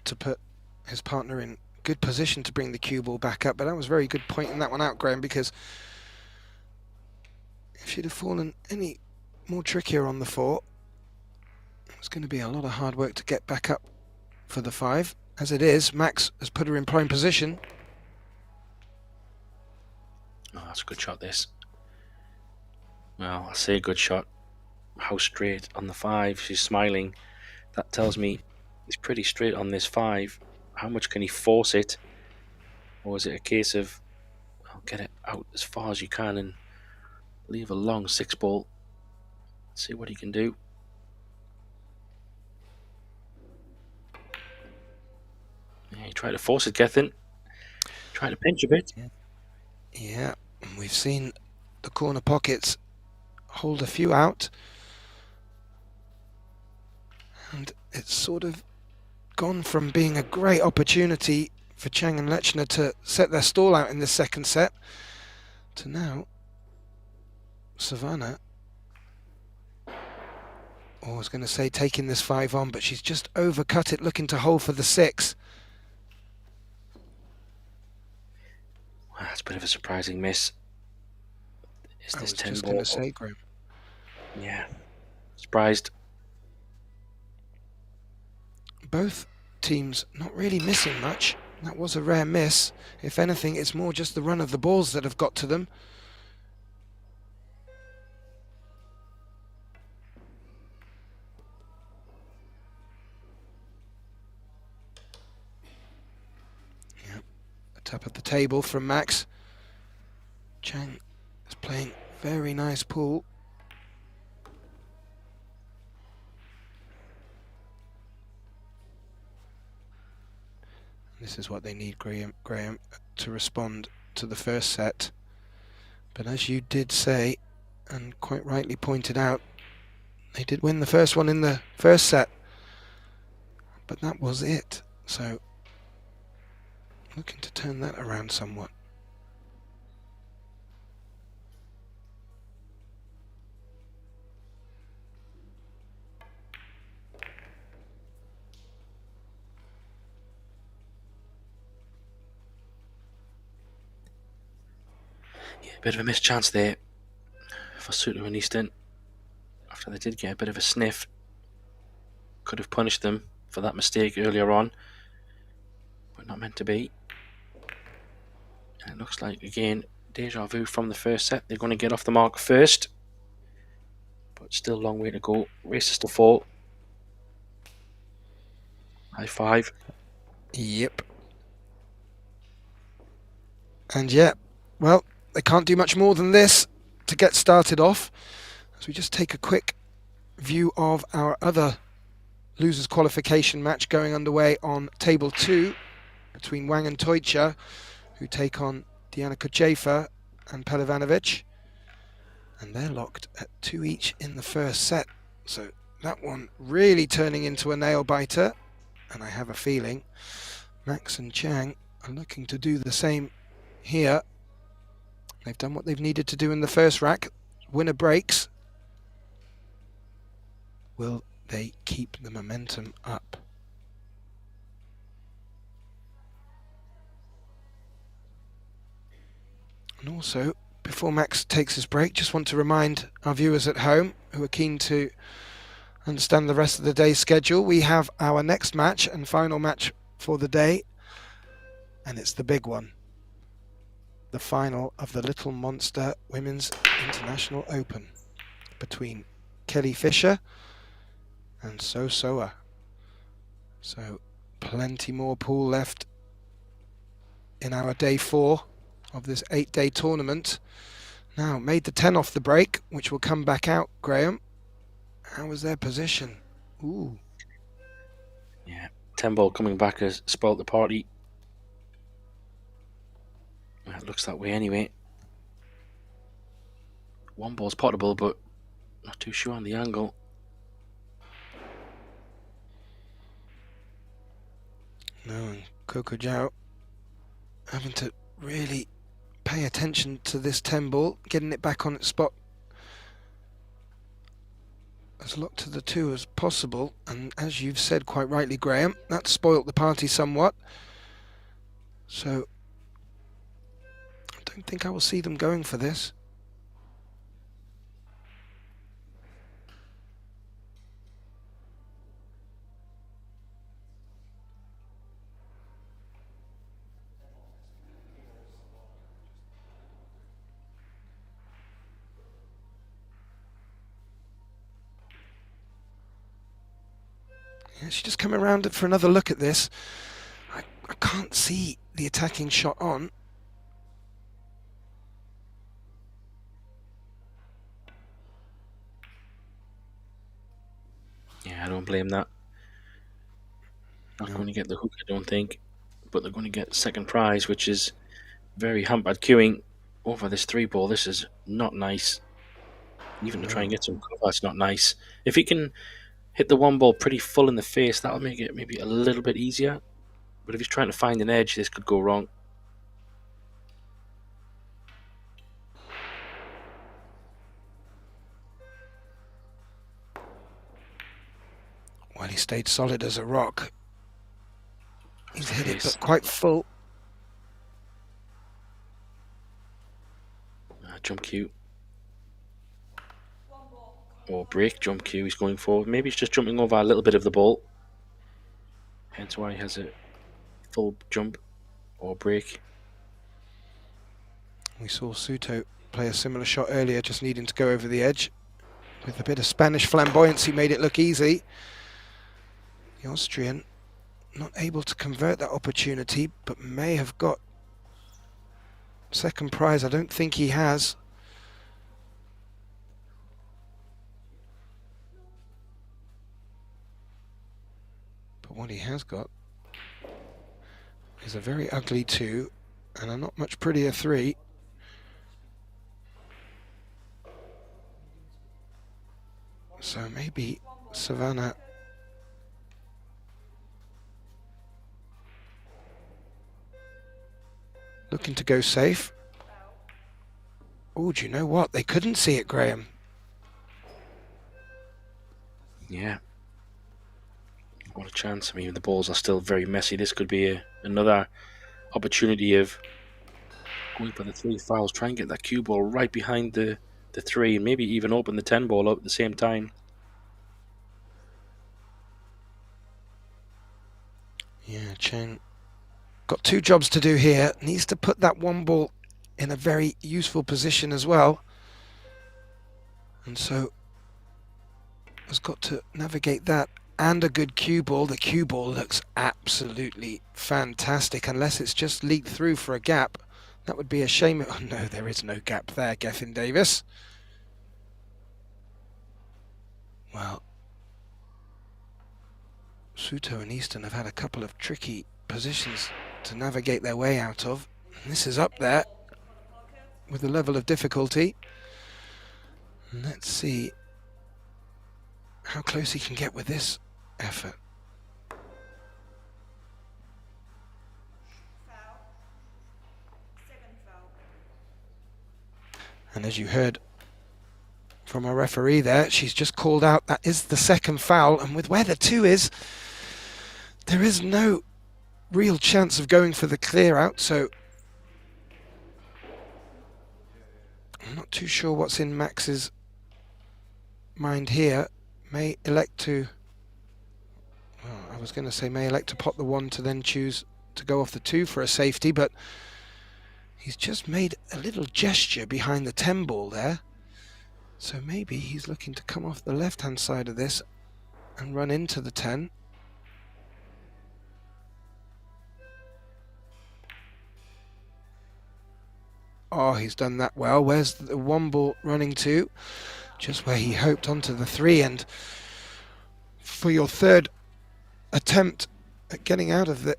to put his partner in good position to bring the cue ball back up, but that was a very good pointing that one out, Graham, because if she'd have fallen any more trickier on the 4, it was going to be a lot of hard work to get back up for the 5. As it is, Max has put her in prime position. Oh, that's a good shot, this. Well, I say good shot. How straight on the 5. She's smiling. That tells me he's pretty straight on this 5. How much can he force it? Or is it a case of, well, get it out as far as you can and leave a long 6 ball? See what he can do. Yeah, he tried to force it, Gethin. Trying to pinch a bit. Yeah, and we've seen the corner pockets hold a few out. And it's sort of gone from being a great opportunity for Chang and Lechner to set their stall out in the second set to now Savannah, I was going to say taking this 5 on, but she's just overcut it, looking to hold for the 6. Well, that's a bit of a surprising miss. Is I this was 10 just ball? going to say, Graham. Yeah, surprised. Both teams not really missing much. That was a rare miss. If anything, it's more just the run of the balls that have got to them. Yeah, the top of the table from Max. Chang is playing very nice pool. This is what they need, Graham, to respond to the first set. But as you did say, and quite rightly pointed out, they did win the first one in the first set. But that was it. So, looking to turn that around somewhat. Yeah, a bit of a missed chance there for Suter and Easton. After they did get a bit of a sniff, could have punished them for that mistake earlier on, but not meant to be. And it looks like, again, deja vu from the first set. They're going to get off the mark first, but still a long way to go. Races to 4. High 5. Yep. And yeah, well, they can't do much more than this to get started off. As we just take a quick view of our other losers qualification match going underway on table 2 between Wang and Toicha, who take on Diana Kuchefa and Pelivanovic. And they're locked at 2 each in the first set. So that one really turning into a nail biter. And I have a feeling Max and Chang are looking to do the same here. They've done what they've needed to do in the first rack. Winner breaks. Will they keep the momentum up? And also, before Max takes his break, just want to remind our viewers at home who are keen to understand the rest of the day's schedule, we have our next match and final match for the day, and it's the big one. The final of the Little Monster Women's International Open between Kelly Fisher and So Soa. So plenty more pool left in our day 4 of this 8-day tournament. Now, made the 10 off the break, which will come back out, Graham. How was their position? Ooh. Yeah, 10 ball coming back has spoilt the party. It looks that way anyway. 1 ball's potable, but not too sure on the angle. No, and Coco Zhao having to really pay attention to this 10 ball, getting it back on its spot as lot to the 2 as possible, and as you've said quite rightly, Graham, that spoilt the party somewhat. So I don't think I will see them going for this. Yeah, she's just come around for another look at this. I can't see the attacking shot on. Yeah, I don't blame that. Not No. going to get the hook, I don't think, but they're going to get second prize, which is very hampered queuing over this 3-ball. This is not nice. Even to try and No. get some cover, it's not nice. If he can hit the 1 ball pretty full in the face, that'll make it maybe a little bit easier. But if he's trying to find an edge, this could go wrong. Well, he stayed solid as a rock. He's hit it, Face. but quite full. Jump cue. Or break, jump cue, he's going forward. Maybe he's just jumping over a little bit of the ball. Hence why he has a full jump or break. We saw Suto play a similar shot earlier, just needing to go over the edge. With a bit of Spanish flamboyance, he made it look easy. The Austrian not able to convert that opportunity, but may have got second prize. I don't think he has. But what he has got is a very ugly 2 and a not much prettier 3. So maybe Savannah looking to go safe. Oh, do you know what? They couldn't see it, Graham. Yeah. What a chance. I mean, the balls are still very messy. This could be another opportunity of going for the 3 fouls. Try and get that cue ball right behind the 3 and maybe even open the 10 ball up at the same time. Yeah, Chen got 2 jobs to do here. Needs to put that 1 ball in a very useful position as well. And so has got to navigate that and a good cue ball. The cue ball looks absolutely fantastic, unless it's just leaked through for a gap. That would be a shame. Oh no, there is no gap there, Gethin Davis. Well, Suto and Easton have had a couple of tricky positions to navigate their way out of. And this is up there with the level of difficulty. And let's see how close he can get with this effort. And as you heard from our referee there, she's just called out that is the second foul, and with where the 2 is, there is no real chance of going for the clear out, so I'm not too sure what's in Max's mind here. May elect to, well, I was going to say may elect to pot the 1 to then choose to go off the 2 for a safety, but he's just made a little gesture behind the 10 ball there. So maybe he's looking to come off the left-hand side of this and run into the 10. Oh, he's done that well. Where's the 1 ball running to? Just where he hoped, onto the 3. And for your third attempt at getting out of the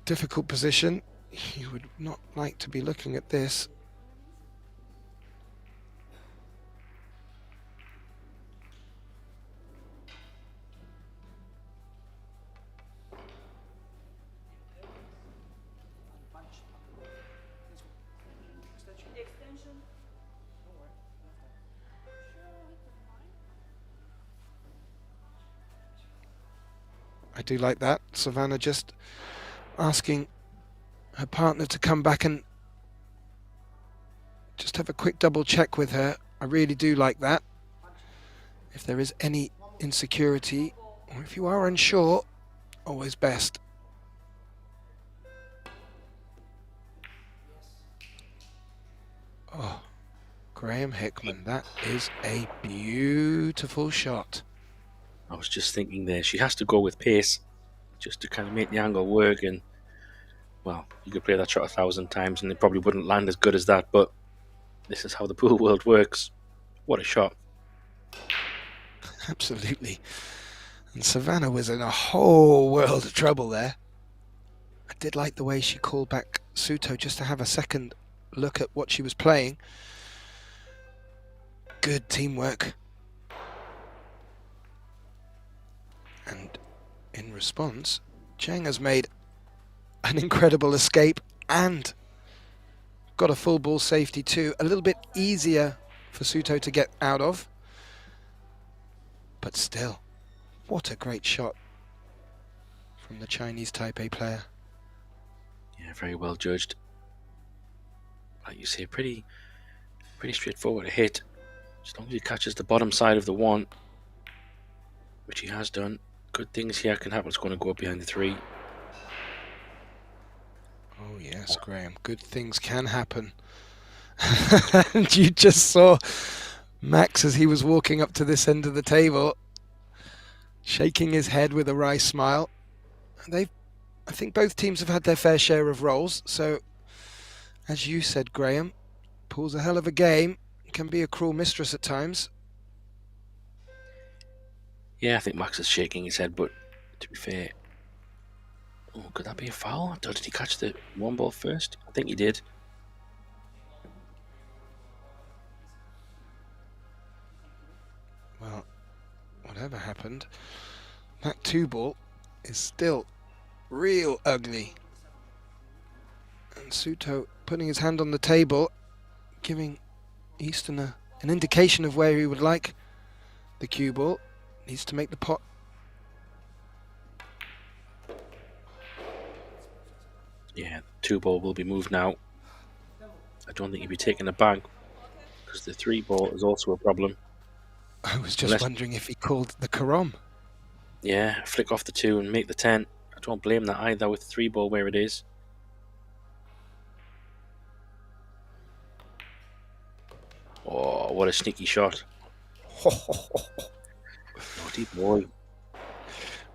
difficult position, you would not like to be looking at this. I do like that. Savannah just asking her partner to come back and just have a quick double check with her. I really do like that. If there is any insecurity, or if you are unsure, always best. Oh, Graham Hickman, that is a beautiful shot. I was just thinking there, she has to go with pace just to kind of make the angle work. And, well, you could play that shot 1,000 times and it probably wouldn't land as good as that, but this is how the pool world works. What a shot. Absolutely. And Savannah was in a whole world of trouble there. I did like the way she called back Suto just to have a second look at what she was playing. Good teamwork. And in response, Chang has made an incredible escape and got a full ball safety too. A little bit easier for Suto to get out of. But still, what a great shot from the Chinese Taipei player. Yeah, very well judged. Like you say, pretty straightforward to hit. As long as he catches the bottom side of the one, which he has done, good things here can happen. It's going to go up behind the 3. Oh yes, Graham, good things can happen. And you just saw Max as he was walking up to this end of the table, shaking his head with a wry smile. I think both teams have had their fair share of roles, so as you said, Graham, pool's a hell of a game, can be a cruel mistress at times. Yeah, I think Max is shaking his head, but to be fair, oh, could that be a foul? Or did he catch the one ball first? I think he did. Well, whatever happened, that 2 ball is still real ugly. And Suto putting his hand on the table, giving Easton an indication of where he would like the cue ball. Needs to make the pot. Yeah, 2 ball will be moved now. I don't think he'll be taking the bag because the 3 ball is also a problem. I was just wondering if he called the Karom. Yeah, flick off the 2 and make the 10. I don't blame that either with the 3 ball where it is. Oh, what a sneaky shot. Naughty boy.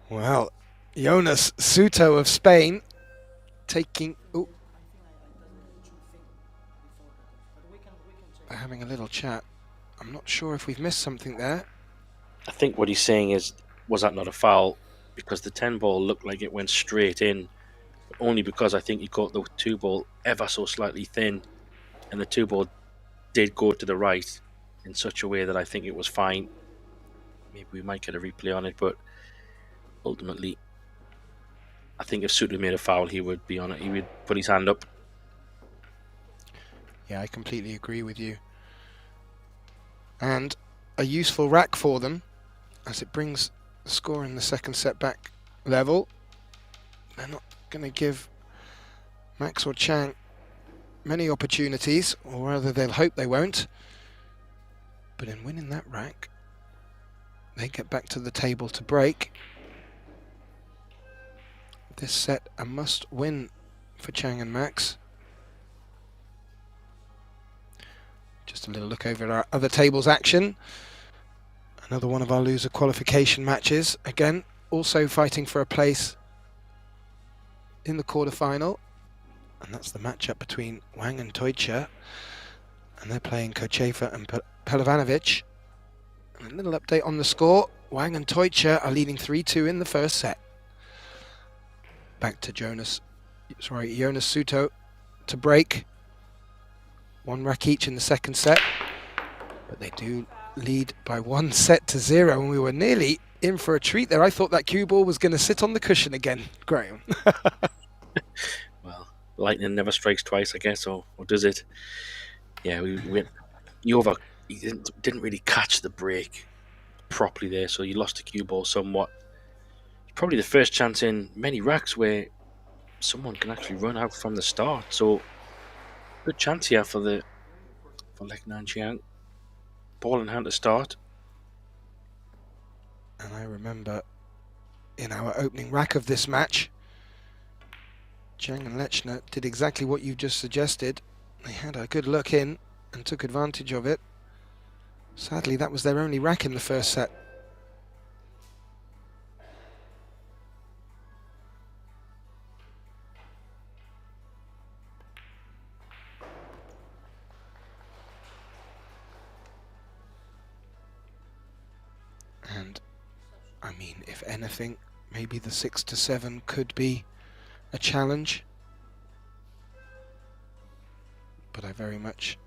Well, Jonas Suto of Spain taking... Ooh. They're having a little chat. I'm not sure if we've missed something there. I think what he's saying is, was that not a foul? Because the 10 ball looked like it went straight in. But only because I think he caught the 2 ball ever so slightly thin. And the 2 ball did go to the right in such a way that I think it was fine. Maybe we might get a replay on it, but ultimately, I think if Suto made a foul, he would be on it. He would put his hand up. Yeah, I completely agree with you. And a useful rack for them as it brings the score in the second set back level. They're not going to give Max or Chang many opportunities, or rather they'll hope they won't. But in winning that rack, they get back to the table to break. This set a must win for Chang and Max. Just a little look over our other tables action. Another one of our loser qualification matches. Again, also fighting for a place in the quarterfinal. And that's the matchup between Wang and Toicha. And they're playing Kochefa and Pelovanovic. And a little update on the score. Wang and Toicha are leading 3-2 in the first set. Back to Jonas Suto to break. 1 rack each in the second set. But they do lead by 1-0, and we were nearly in for a treat there. I thought that cue ball was going to sit on the cushion again, Graham. Well, lightning never strikes twice, I guess, or does it? Yeah, we went. He didn't really catch the break properly there, so you lost the cue ball somewhat. probably the first chance in many racks where someone can actually run out from the start. So good chance here for Lek Nanxiang. Ball in hand to start. And I remember in our opening rack of this match, Zhang and Lechner did exactly what you just suggested. They had a good look in and took advantage of it. Sadly, that was their only rack in the first set. And I mean, if anything, maybe the 6-7 could be a challenge. But I very much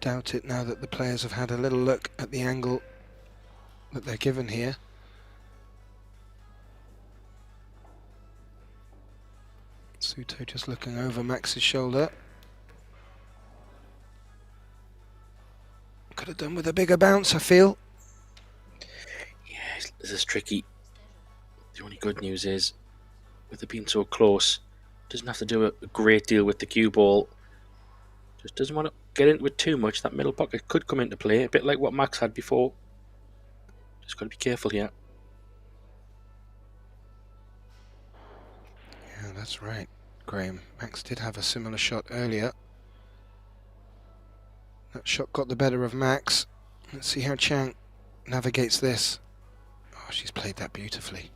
doubt it now that the players have had a little look at the angle that they're given here. Suto just looking over Max's shoulder. Could have done with a bigger bounce, I feel. Yeah, this is tricky. The only good news is, with it being so close, doesn't have to do a great deal with the cue ball. Just doesn't want to get into it too much. That middle pocket could come into play, a bit like what Max had before. Just got to be careful here. Yeah, that's right, Graham. Max did have a similar shot earlier. That shot got the better of Max. Let's see how Chang navigates this. Oh, she's played that beautifully.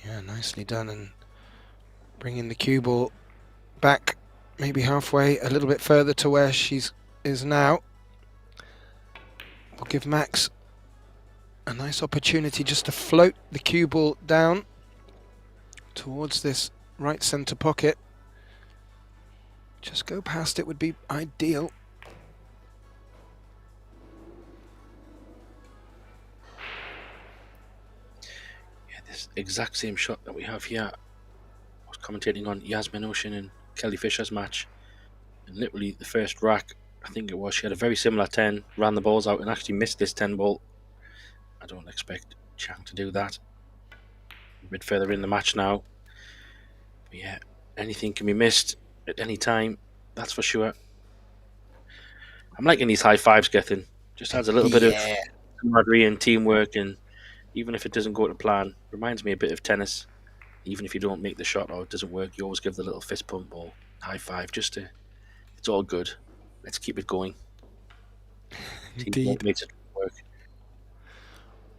Yeah, nicely done, and bringing the cue ball back maybe halfway, a little bit further to where she's is now. Will give Max a nice opportunity just to float the cue ball down towards this right centre pocket. Just go past it would be ideal. Yeah, this exact same shot that we have here. I was commentating on Yasmin Ocean and Kelly Fisher's match, and literally the first rack, I think it was, she had a very similar 10, ran the balls out and actually missed this 10 ball. I don't expect Chang to do that. A bit further in the match now. But yeah, anything can be missed at any time, that's for sure. I'm liking these high fives, Gethin. Just adds a little bit of camaraderie and teamwork, and even if it doesn't go to plan, reminds me a bit of tennis. Even if you don't make the shot or it doesn't work, you always give the little fist pump or high five just to, it's all good. Let's keep it going. Indeed. Makes it work.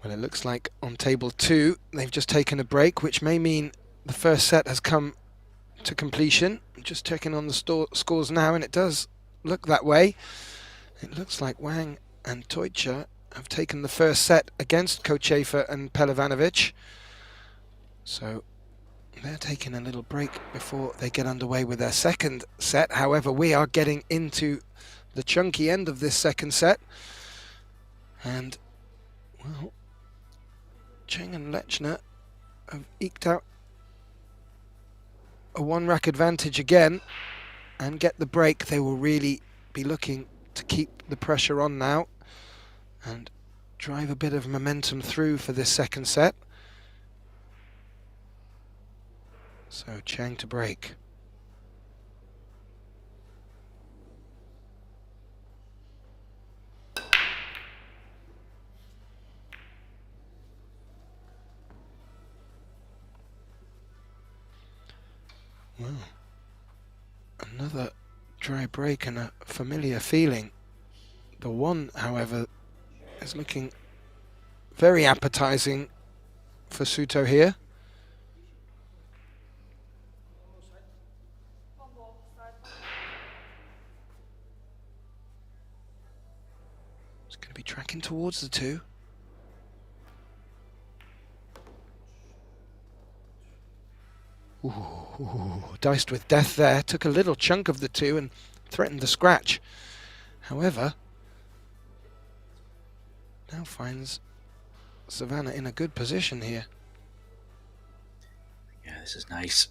Well, it looks like on table 2 they've just taken a break, which may mean the first set has come to completion. I'm just checking on the scores now, and it does look that way. It looks like Wang and Toicha have taken the first set against Kochefa and Pelivanovic. So they're taking a little break before they get underway with their second set. However, we are getting into the chunky end of this second set. And, well, Cheng and Lechner have eked out a one-rack advantage again and get the break. They will really be looking to keep the pressure on now and drive a bit of momentum through for this second set. So Chang to break. Well, another dry break and a familiar feeling. The one, however, is looking very appetizing for Suto here. It's going to be tracking towards the 2. Ooh, diced with death there. Took a little chunk of the 2 and threatened the scratch. However, now finds Savannah in a good position here. Yeah, this is nice.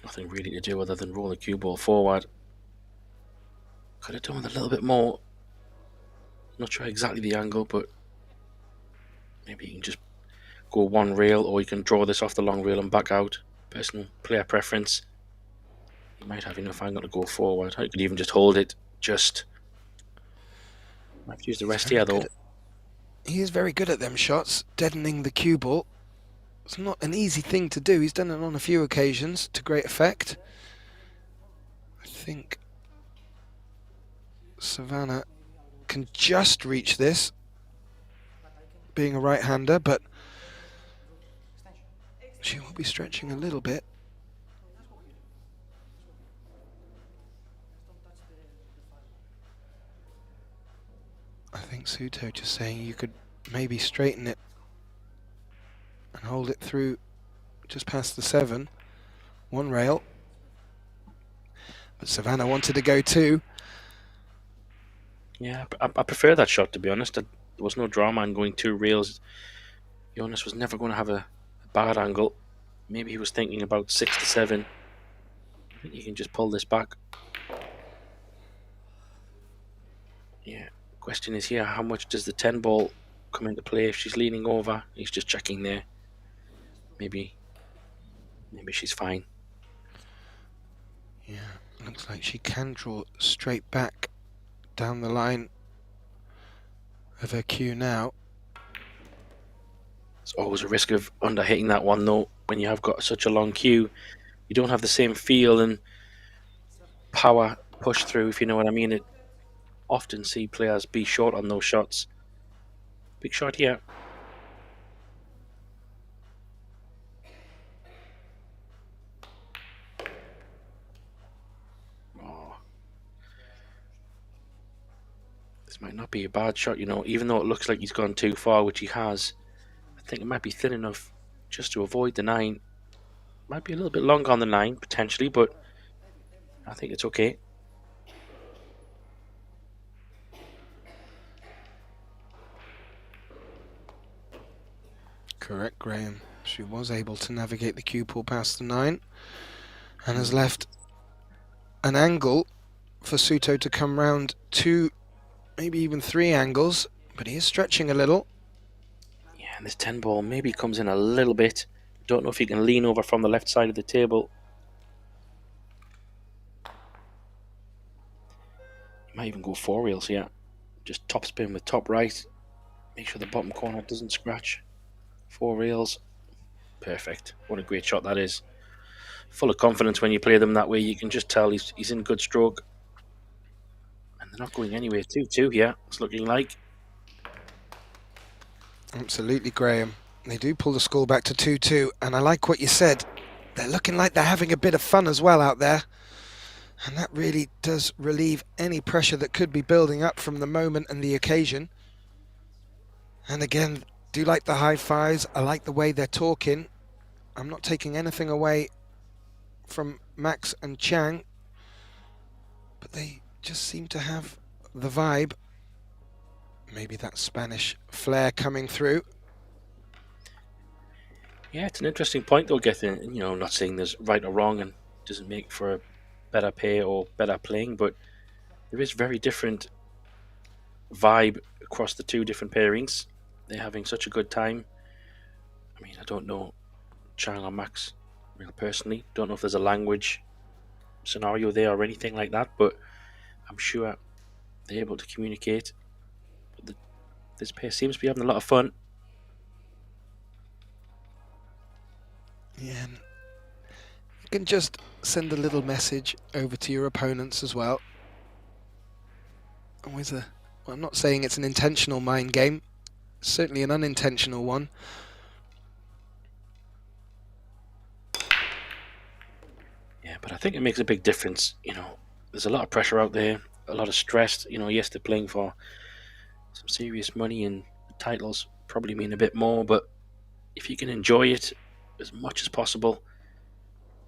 Nothing really to do other than roll the cue ball forward. Could have done with a little bit more. Not sure exactly the angle, but maybe you can just go one rail, or you can draw this off the long rail and back out. Personal player preference. You might have enough angle to go forward. You could even just hold it. Just might have to use the rest here though. He is very good at them shots, deadening the cue ball. It's not an easy thing to do. He's done it on a few occasions to great effect. I think Savannah can just reach this, being a right-hander, but she will be stretching a little bit. I think Suto just saying you could maybe straighten it and hold it through just past the 7. One rail. But Savannah wanted to go 2. Yeah, I prefer that shot, to be honest. There was no drama in going 2 rails. Jonas was never going to have a bad angle. Maybe he was thinking about 6 to 7. I think you can just pull this back. Yeah. Question is here, how much does the 10 ball come into play if she's leaning over? He's just checking there. Maybe she's fine. Yeah, looks like she can draw straight back down the line of her cue now. There's always a risk of under hitting that one though. When you have got such a long cue, you don't have the same feel and power push through, if you know what I mean. It often see players be short on those shots. Big shot here. Oh. This might not be a bad shot, you know, even though it looks like he's gone too far, which he has. I think it might be thin enough just to avoid the 9. Might be a little bit long on the 9, potentially, but I think it's okay. Correct, Graham. She was able to navigate the cue ball past the 9 and has left an angle for Suto to come round 2, maybe even 3 angles, but he is stretching a little. Yeah, and this 10 ball maybe comes in a little bit. Don't know if he can lean over from the left side of the table. He might even go 4 rails here. Just top spin with top right. Make sure the bottom corner doesn't scratch. 4 rails. Perfect. What a great shot that is. Full of confidence when you play them that way. You can just tell he's in good stroke. And they're not going anywhere. 2-2 here. It's looking like. Absolutely, Graham. They do pull the score back to 2-2, and I like what you said. They're looking like they're having a bit of fun as well out there. And that really does relieve any pressure that could be building up from the moment and the occasion. And again, do like the high fives. I like the way they're talking. I'm not taking anything away from Max and Chang, but they just seem to have the vibe. Maybe that Spanish flair coming through. Yeah, it's an interesting point though, Gethin. You know, I'm not saying there's right or wrong and doesn't make for a better pay or better playing, but there is very different vibe across the 2 different pairings. They're having such a good time. I mean, I don't know Chang or Max real personally. Don't know if there's a language scenario there or anything like that, but I'm sure they're able to communicate. But this pair seems to be having a lot of fun. Yeah, you can just send a little message over to your opponents as well. Always well, I'm not saying it's an intentional mind game, certainly an unintentional one. Yeah, but I think it makes a big difference. You know, there's a lot of pressure out there, a lot of stress. You know, yes, they're playing for some serious money, and titles probably mean a bit more, but if you can enjoy it as much as possible,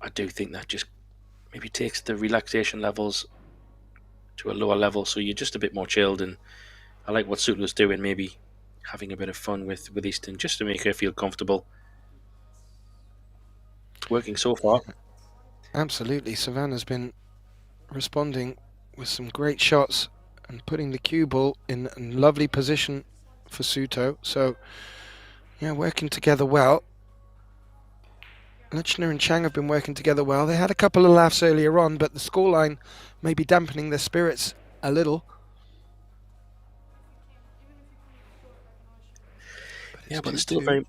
I do think that just maybe takes the relaxation levels to a lower level, so you're just a bit more chilled. And I like what Sutler's doing, maybe having a bit of fun with Easton just to make her feel comfortable. It's working so far. Absolutely, Savannah's been responding with some great shots and putting the cue ball in a lovely position for Suto. So, yeah, working together well. Lechner and Chang have been working together well. They had a couple of laughs earlier on, but the scoreline may be dampening their spirits a little. Yeah, but they're still very.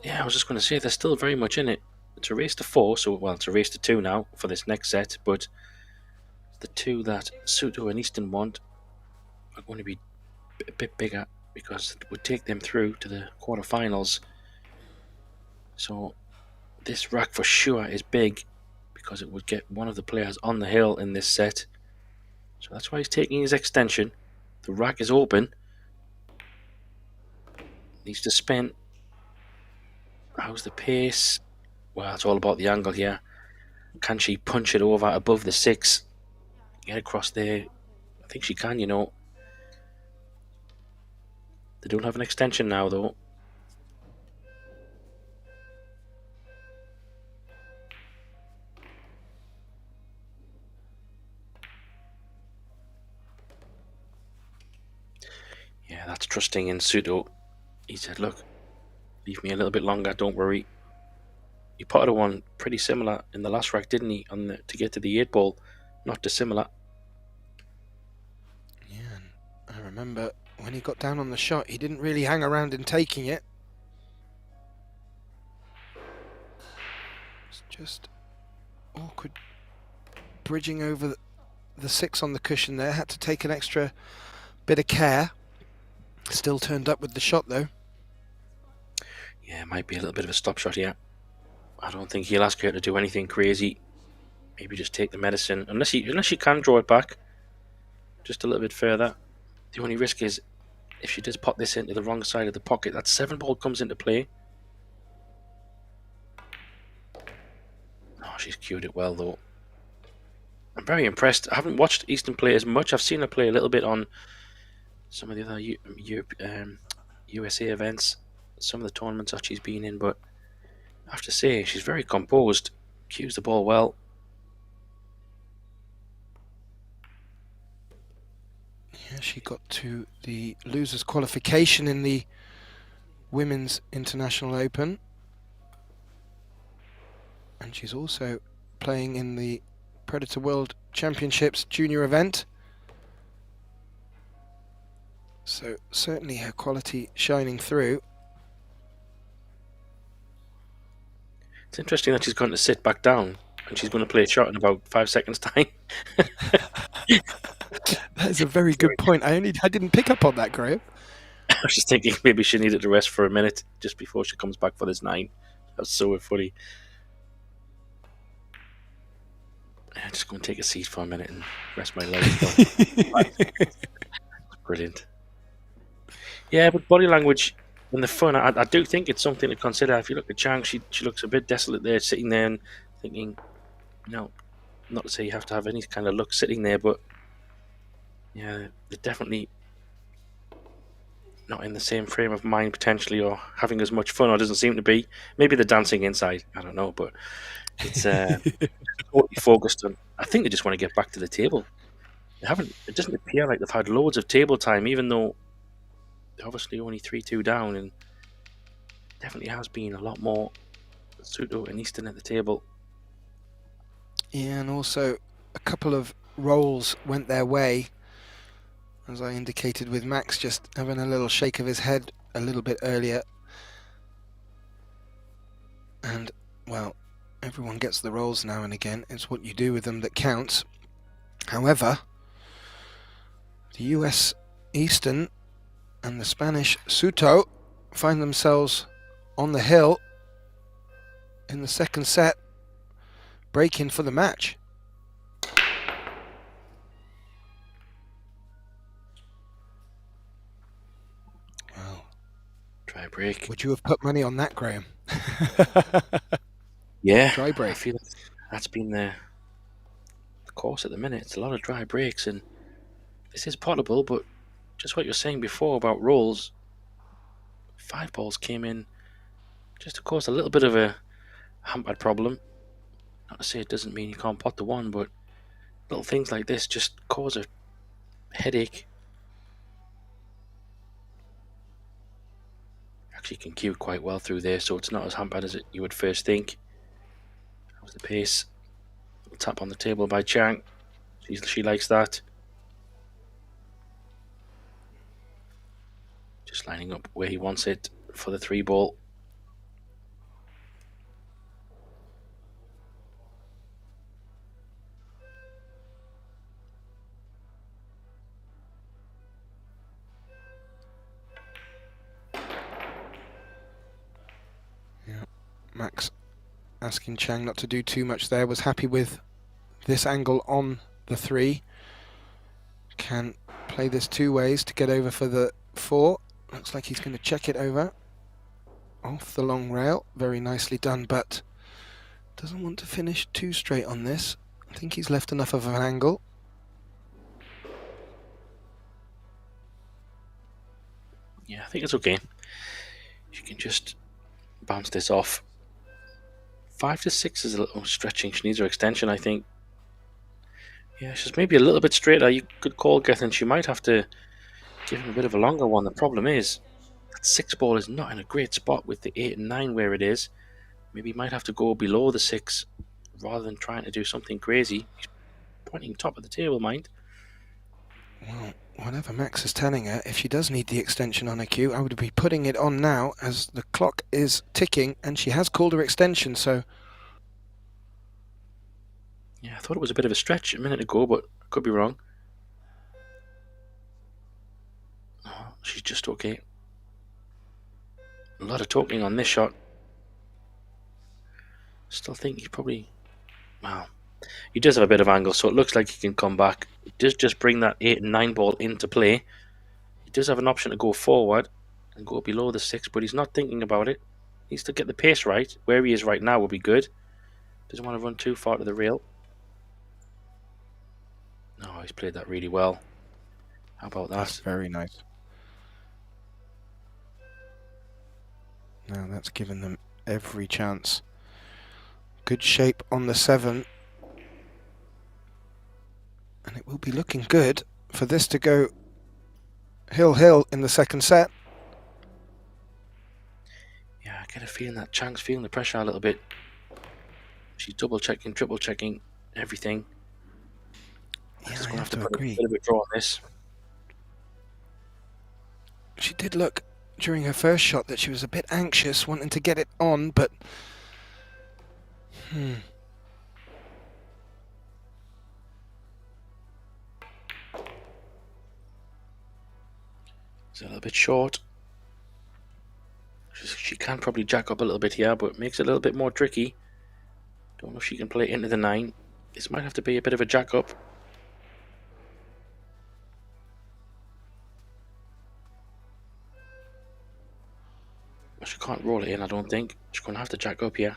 Yeah, I was just going to say they're still very much in it. It's a race to 4, so well, it's a race to 2 now for this next set. But the 2 that Suto and Easton want are going to be a bit bigger because it would take them through to the quarterfinals. So this rack for sure is big because it would get one of the players on the hill in this set. So that's why he's taking his extension. The rack is open. Needs to spin. How's the pace? Well, it's all about the angle here. Can she punch it over above the 6? Get across there. I think she can, you know. They don't have an extension now, though. Yeah, that's trusting in Suto. He said, look, leave me a little bit longer, don't worry. He potted one pretty similar in the last rack, didn't he, to get to the 8 ball? Not dissimilar. Yeah, I remember when he got down on the shot, he didn't really hang around in taking it. It's just awkward bridging over the 6 on the cushion there. Had to take an extra bit of care. Still turned up with the shot though. Yeah, it might be a little bit of a stop shot here. I don't think he'll ask her to do anything crazy. Maybe just take the medicine, unless she can draw it back just a little bit further. The only risk is if she does pop this into the wrong side of the pocket, that 7 ball comes into play. Oh, she's cued it well though. I'm very impressed. I haven't watched Easton play as much. I've seen her play a little bit on some of the other USA events, some of the tournaments that she's been in, but I have to say she's very composed, cues the ball well. Yeah, she got to the losers qualification in the Women's International Open, and she's also playing in the Predator World Championships junior event. So certainly her quality shining through. It's interesting that she's going to sit back down and she's going to play a shot in about 5 seconds time. That is a very good point. I didn't pick up on that, Graham. I was just thinking maybe she needed to rest for a minute just before she comes back for this 9. That's so funny. I'm just going to take a seat for a minute and rest my legs. Brilliant. Yeah, but body language and the fun, I do think it's something to consider. If you look at Chang, she looks a bit desolate there, sitting there and thinking, not to say you have to have any kind of look sitting there, but yeah, they're definitely not in the same frame of mind potentially, or having as much fun, or doesn't seem to be. Maybe they're dancing inside, I don't know, but it's totally focused on. I think they just want to get back to the table. It doesn't appear like they've had loads of table time, even though they're obviously only 3-2 down, and definitely has been a lot more Suto and Easton at the table. Yeah, and also a couple of rolls went their way, as I indicated, with Max just having a little shake of his head a little bit earlier. And, well, everyone gets the rolls now and again. It's what you do with them that counts. However, the US Easton and the Spanish Suto find themselves on the hill in the second set, breaking for the match. Well, Try break. would you have put money on that, Graham? Yeah, Dry I break. feel that's been the course at the minute. It's a lot of dry breaks, and this is potable, but just what you were saying before about rolls, 5 balls came in just to cause a little bit of a hampered problem. Not to say it doesn't mean you can't pot the one, but little things like this just cause a headache. Actually can cue quite well through there, so it's not as hampered as you would first think. That was the pace. Tap on the table by Chang. She likes that. Just lining up where he wants it for the 3 ball. Yeah, Max asking Chang not to do too much there. Was happy with this angle on the 3. Can play this 2 ways to get over for the 4. Looks like he's going to check it over. Off the long rail. Very nicely done, but doesn't want to finish too straight on this. I think he's left enough of an angle. Yeah, I think it's okay. She can just bounce this off. 5 to 6 is a little stretching. She needs her extension, I think. Yeah, she's maybe a little bit straighter. You could call Gethin. She might have to give him a bit of a longer one. The problem is that 6 ball is not in a great spot with the 8 and 9 where it is. Maybe he might have to go below the 6 rather than trying to do something crazy. He's pointing top of the table, mind. Well, whatever Max is telling her, if she does need the extension on her cue, I would be putting it on now as the clock is ticking and she has called her extension, so... Yeah, I thought it was a bit of a stretch a minute ago, but I could be wrong. Oh, she's just okay. A lot of talking on this shot. Still think he probably... Wow. He does have a bit of angle, so it looks like he can come back. He does just bring that 8 and 9 ball into play. He does have an option to go forward and go below the 6, but he's not thinking about it. He needs to get the pace right. Where he is right now will be good. Doesn't want to run too far to the rail. No, he's played that really well. How about that? That's very nice. Now that's given them every chance. Good shape on the 7. And it will be looking good for this to go hill in the second set. Yeah, I get a feeling that Chang's feeling the pressure a little bit. She's double checking, triple checking, everything. Yeah, Just I going have to to put agree. a bit of a draw on this. She did look during her first shot that she was a bit anxious, wanting to get it on, but... It's a little bit short. She can probably jack up a little bit here, but it makes it a little bit more tricky. Don't know if she can play it into the 9. This might have to be a bit of a jack up. But she can't roll it in, I don't think. She's going to have to jack up here.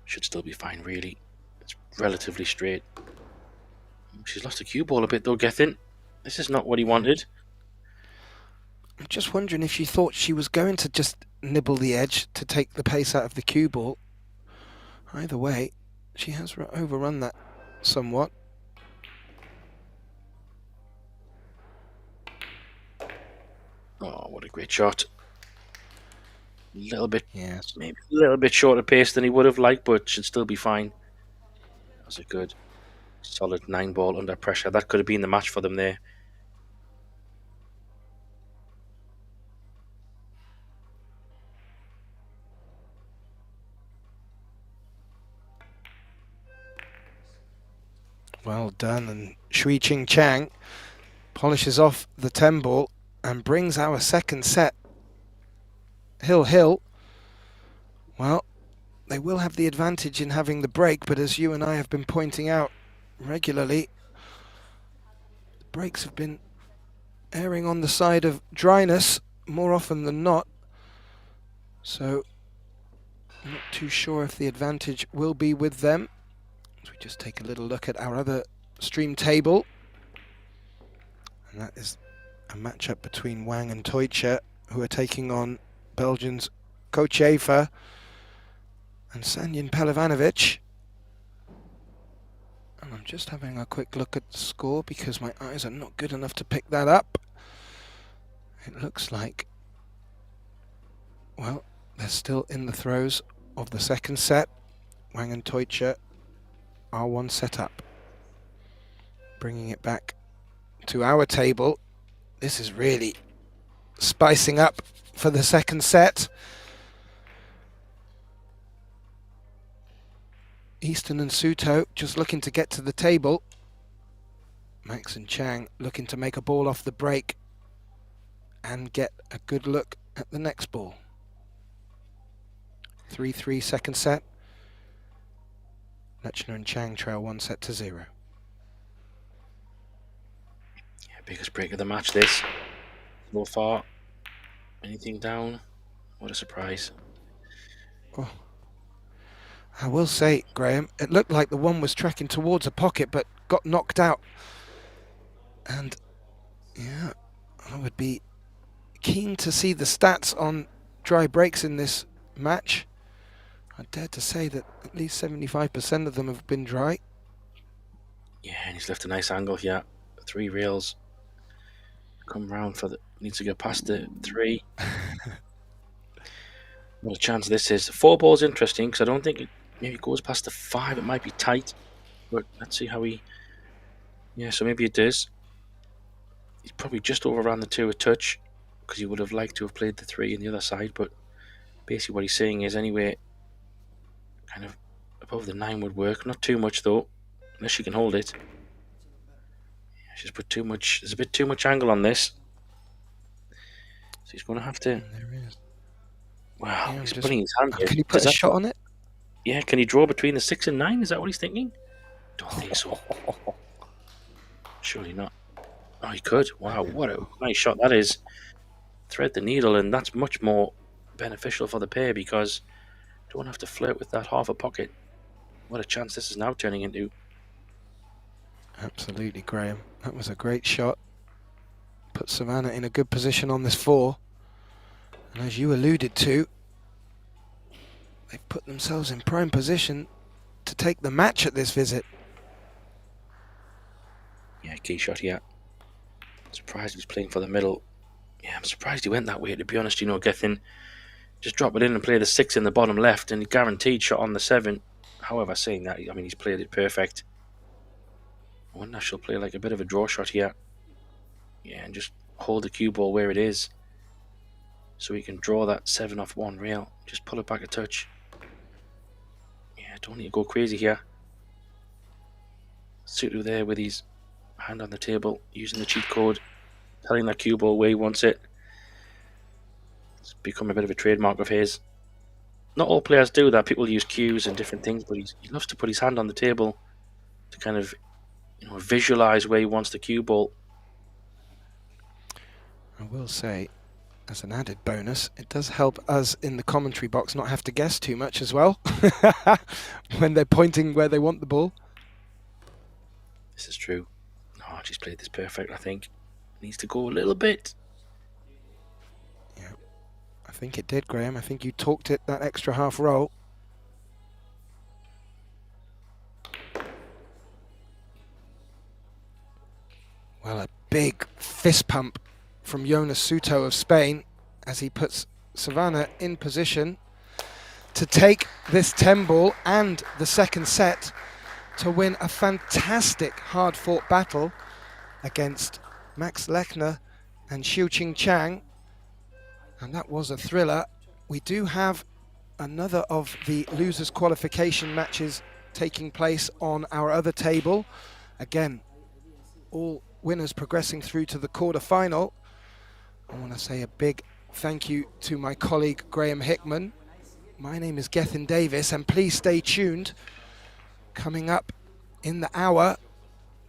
Should still be fine, really. It's relatively straight. She's lost the cue ball a bit, though, Gethin. This is not what he wanted. I'm just wondering if she thought she was going to just nibble the edge to take the pace out of the cue ball. Either way, she has overrun that somewhat. Oh, what a great shot. A little bit, Yes. maybe a little bit shorter pace than he would have liked, but should still be fine. That was a good, solid 9 ball under pressure. That could have been the match for them there. Well done, and Shui Ching Chang polishes off the 10 ball and brings our second set hill. Well, they will have the advantage in having the break, but as you and I have been pointing out regularly, the breaks have been erring on the side of dryness more often than not. So, not too sure if the advantage will be with them. So we just take a little look at our other stream table. And that is a matchup between Wang and Teutsch, who are taking on Belgians Kochefa and Sanjin Pelivanovic. And I'm just having a quick look at the score because my eyes are not good enough to pick that up. It looks like, well, they're still in the throes of the second set. Wang and Teutsch are one set up. Bringing it back to our table. This is really spicing up for the second set. Easton and Suto just looking to get to the table. Max and Chang looking to make a ball off the break and get a good look at the next ball. 3-3 second set. Lechner and Chang trail 1-0. Yeah, biggest break of the match this. So far. Anything down? What a surprise. Oh. I will say, Graham, it looked like the one was tracking towards a pocket but got knocked out. And yeah, I would be keen to see the stats on dry breaks in this match. I dare to say that at least 75% of them have been dry. Yeah, and he's left a nice angle here. 3 rails. Come round for the. Needs to go past the 3. What a chance this is. 4 ball's interesting because I don't think it maybe goes past the 5. It might be tight, but let's see how he. Yeah, so maybe it does. He's probably just overran the 2 a touch because he would have liked to have played the 3 on the other side, but basically what he's saying is anyway, kind of above the 9 would work. Not too much though, unless she can hold it. Yeah, she's put too much. There's a bit too much angle on this, so he's going to have to. There is. Wow, Yeah, he's putting his hand here. Can he put a shot on it? Yeah, can he draw between the 6 and 9? Is that what he's thinking? Don't think so. Surely not. Oh, he could. Wow, what a nice shot that is. Thread the needle, and that's much more beneficial for the pair because you don't have to flirt with that half a pocket. What a chance this is now turning into. Absolutely, Graham. That was a great shot. Put Savannah in a good position on this 4. And as you alluded to, they've put themselves in prime position to take the match at this visit. Yeah, key shot here. Surprised he's playing for the middle. Yeah, I'm surprised he went that way, to be honest. You know, Gethin just drop it in and play the 6 in the bottom left, and he guaranteed shot on the 7. However, saying that, I mean, he's played it perfect. I wonder if she'll play like a bit of a draw shot here. Yeah, and just hold the cue ball where it is so he can draw that 7 off 1 rail. Just pull it back a touch. Yeah, don't need to go crazy here. Sutu there with his hand on the table, using the cheat code, telling that cue ball where he wants it. It's become a bit of a trademark of his. Not all players do that. People use cues and different things, but he loves to put his hand on the table to kind of, you know, visualize where he wants the cue ball. I will say, as an added bonus, it does help us in the commentary box not have to guess too much as well when they're pointing where they want the ball. This is true. Oh, she's played this perfect, I think. Needs to go a little bit. Yeah, I think it did, Graham. I think you talked it that extra half roll. Well, a big fist pump from Jonas Suto of Spain as he puts Savannah in position to take this 10 ball and the second set to win a fantastic hard-fought battle against Max Lechner and Xiuqing Chang. And that was a thriller. We do have another of the losers qualification matches taking place on our other table. Again, all winners progressing through to the quarter-final. I want to say a big thank you to my colleague Graham Hickman. My name is Gethin Davis, and please stay tuned. Coming up in the hour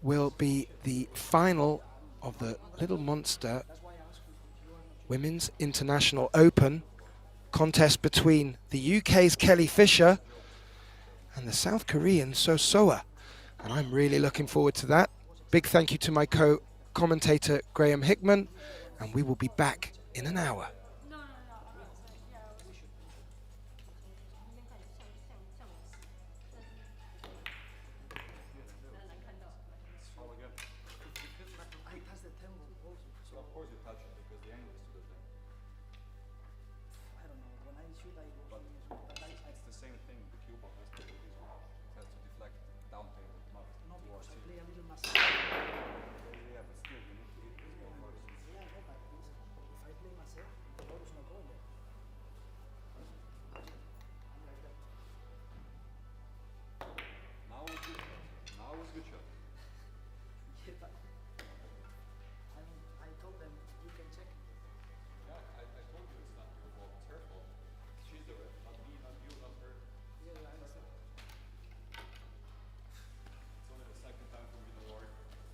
will be the final of the Little Monster Women's International Open contest between the UK's Kelly Fisher and the South Korean So Soa. And I'm really looking forward to that. Big thank you to my co-commentator Graham Hickman, and we will be back in an hour.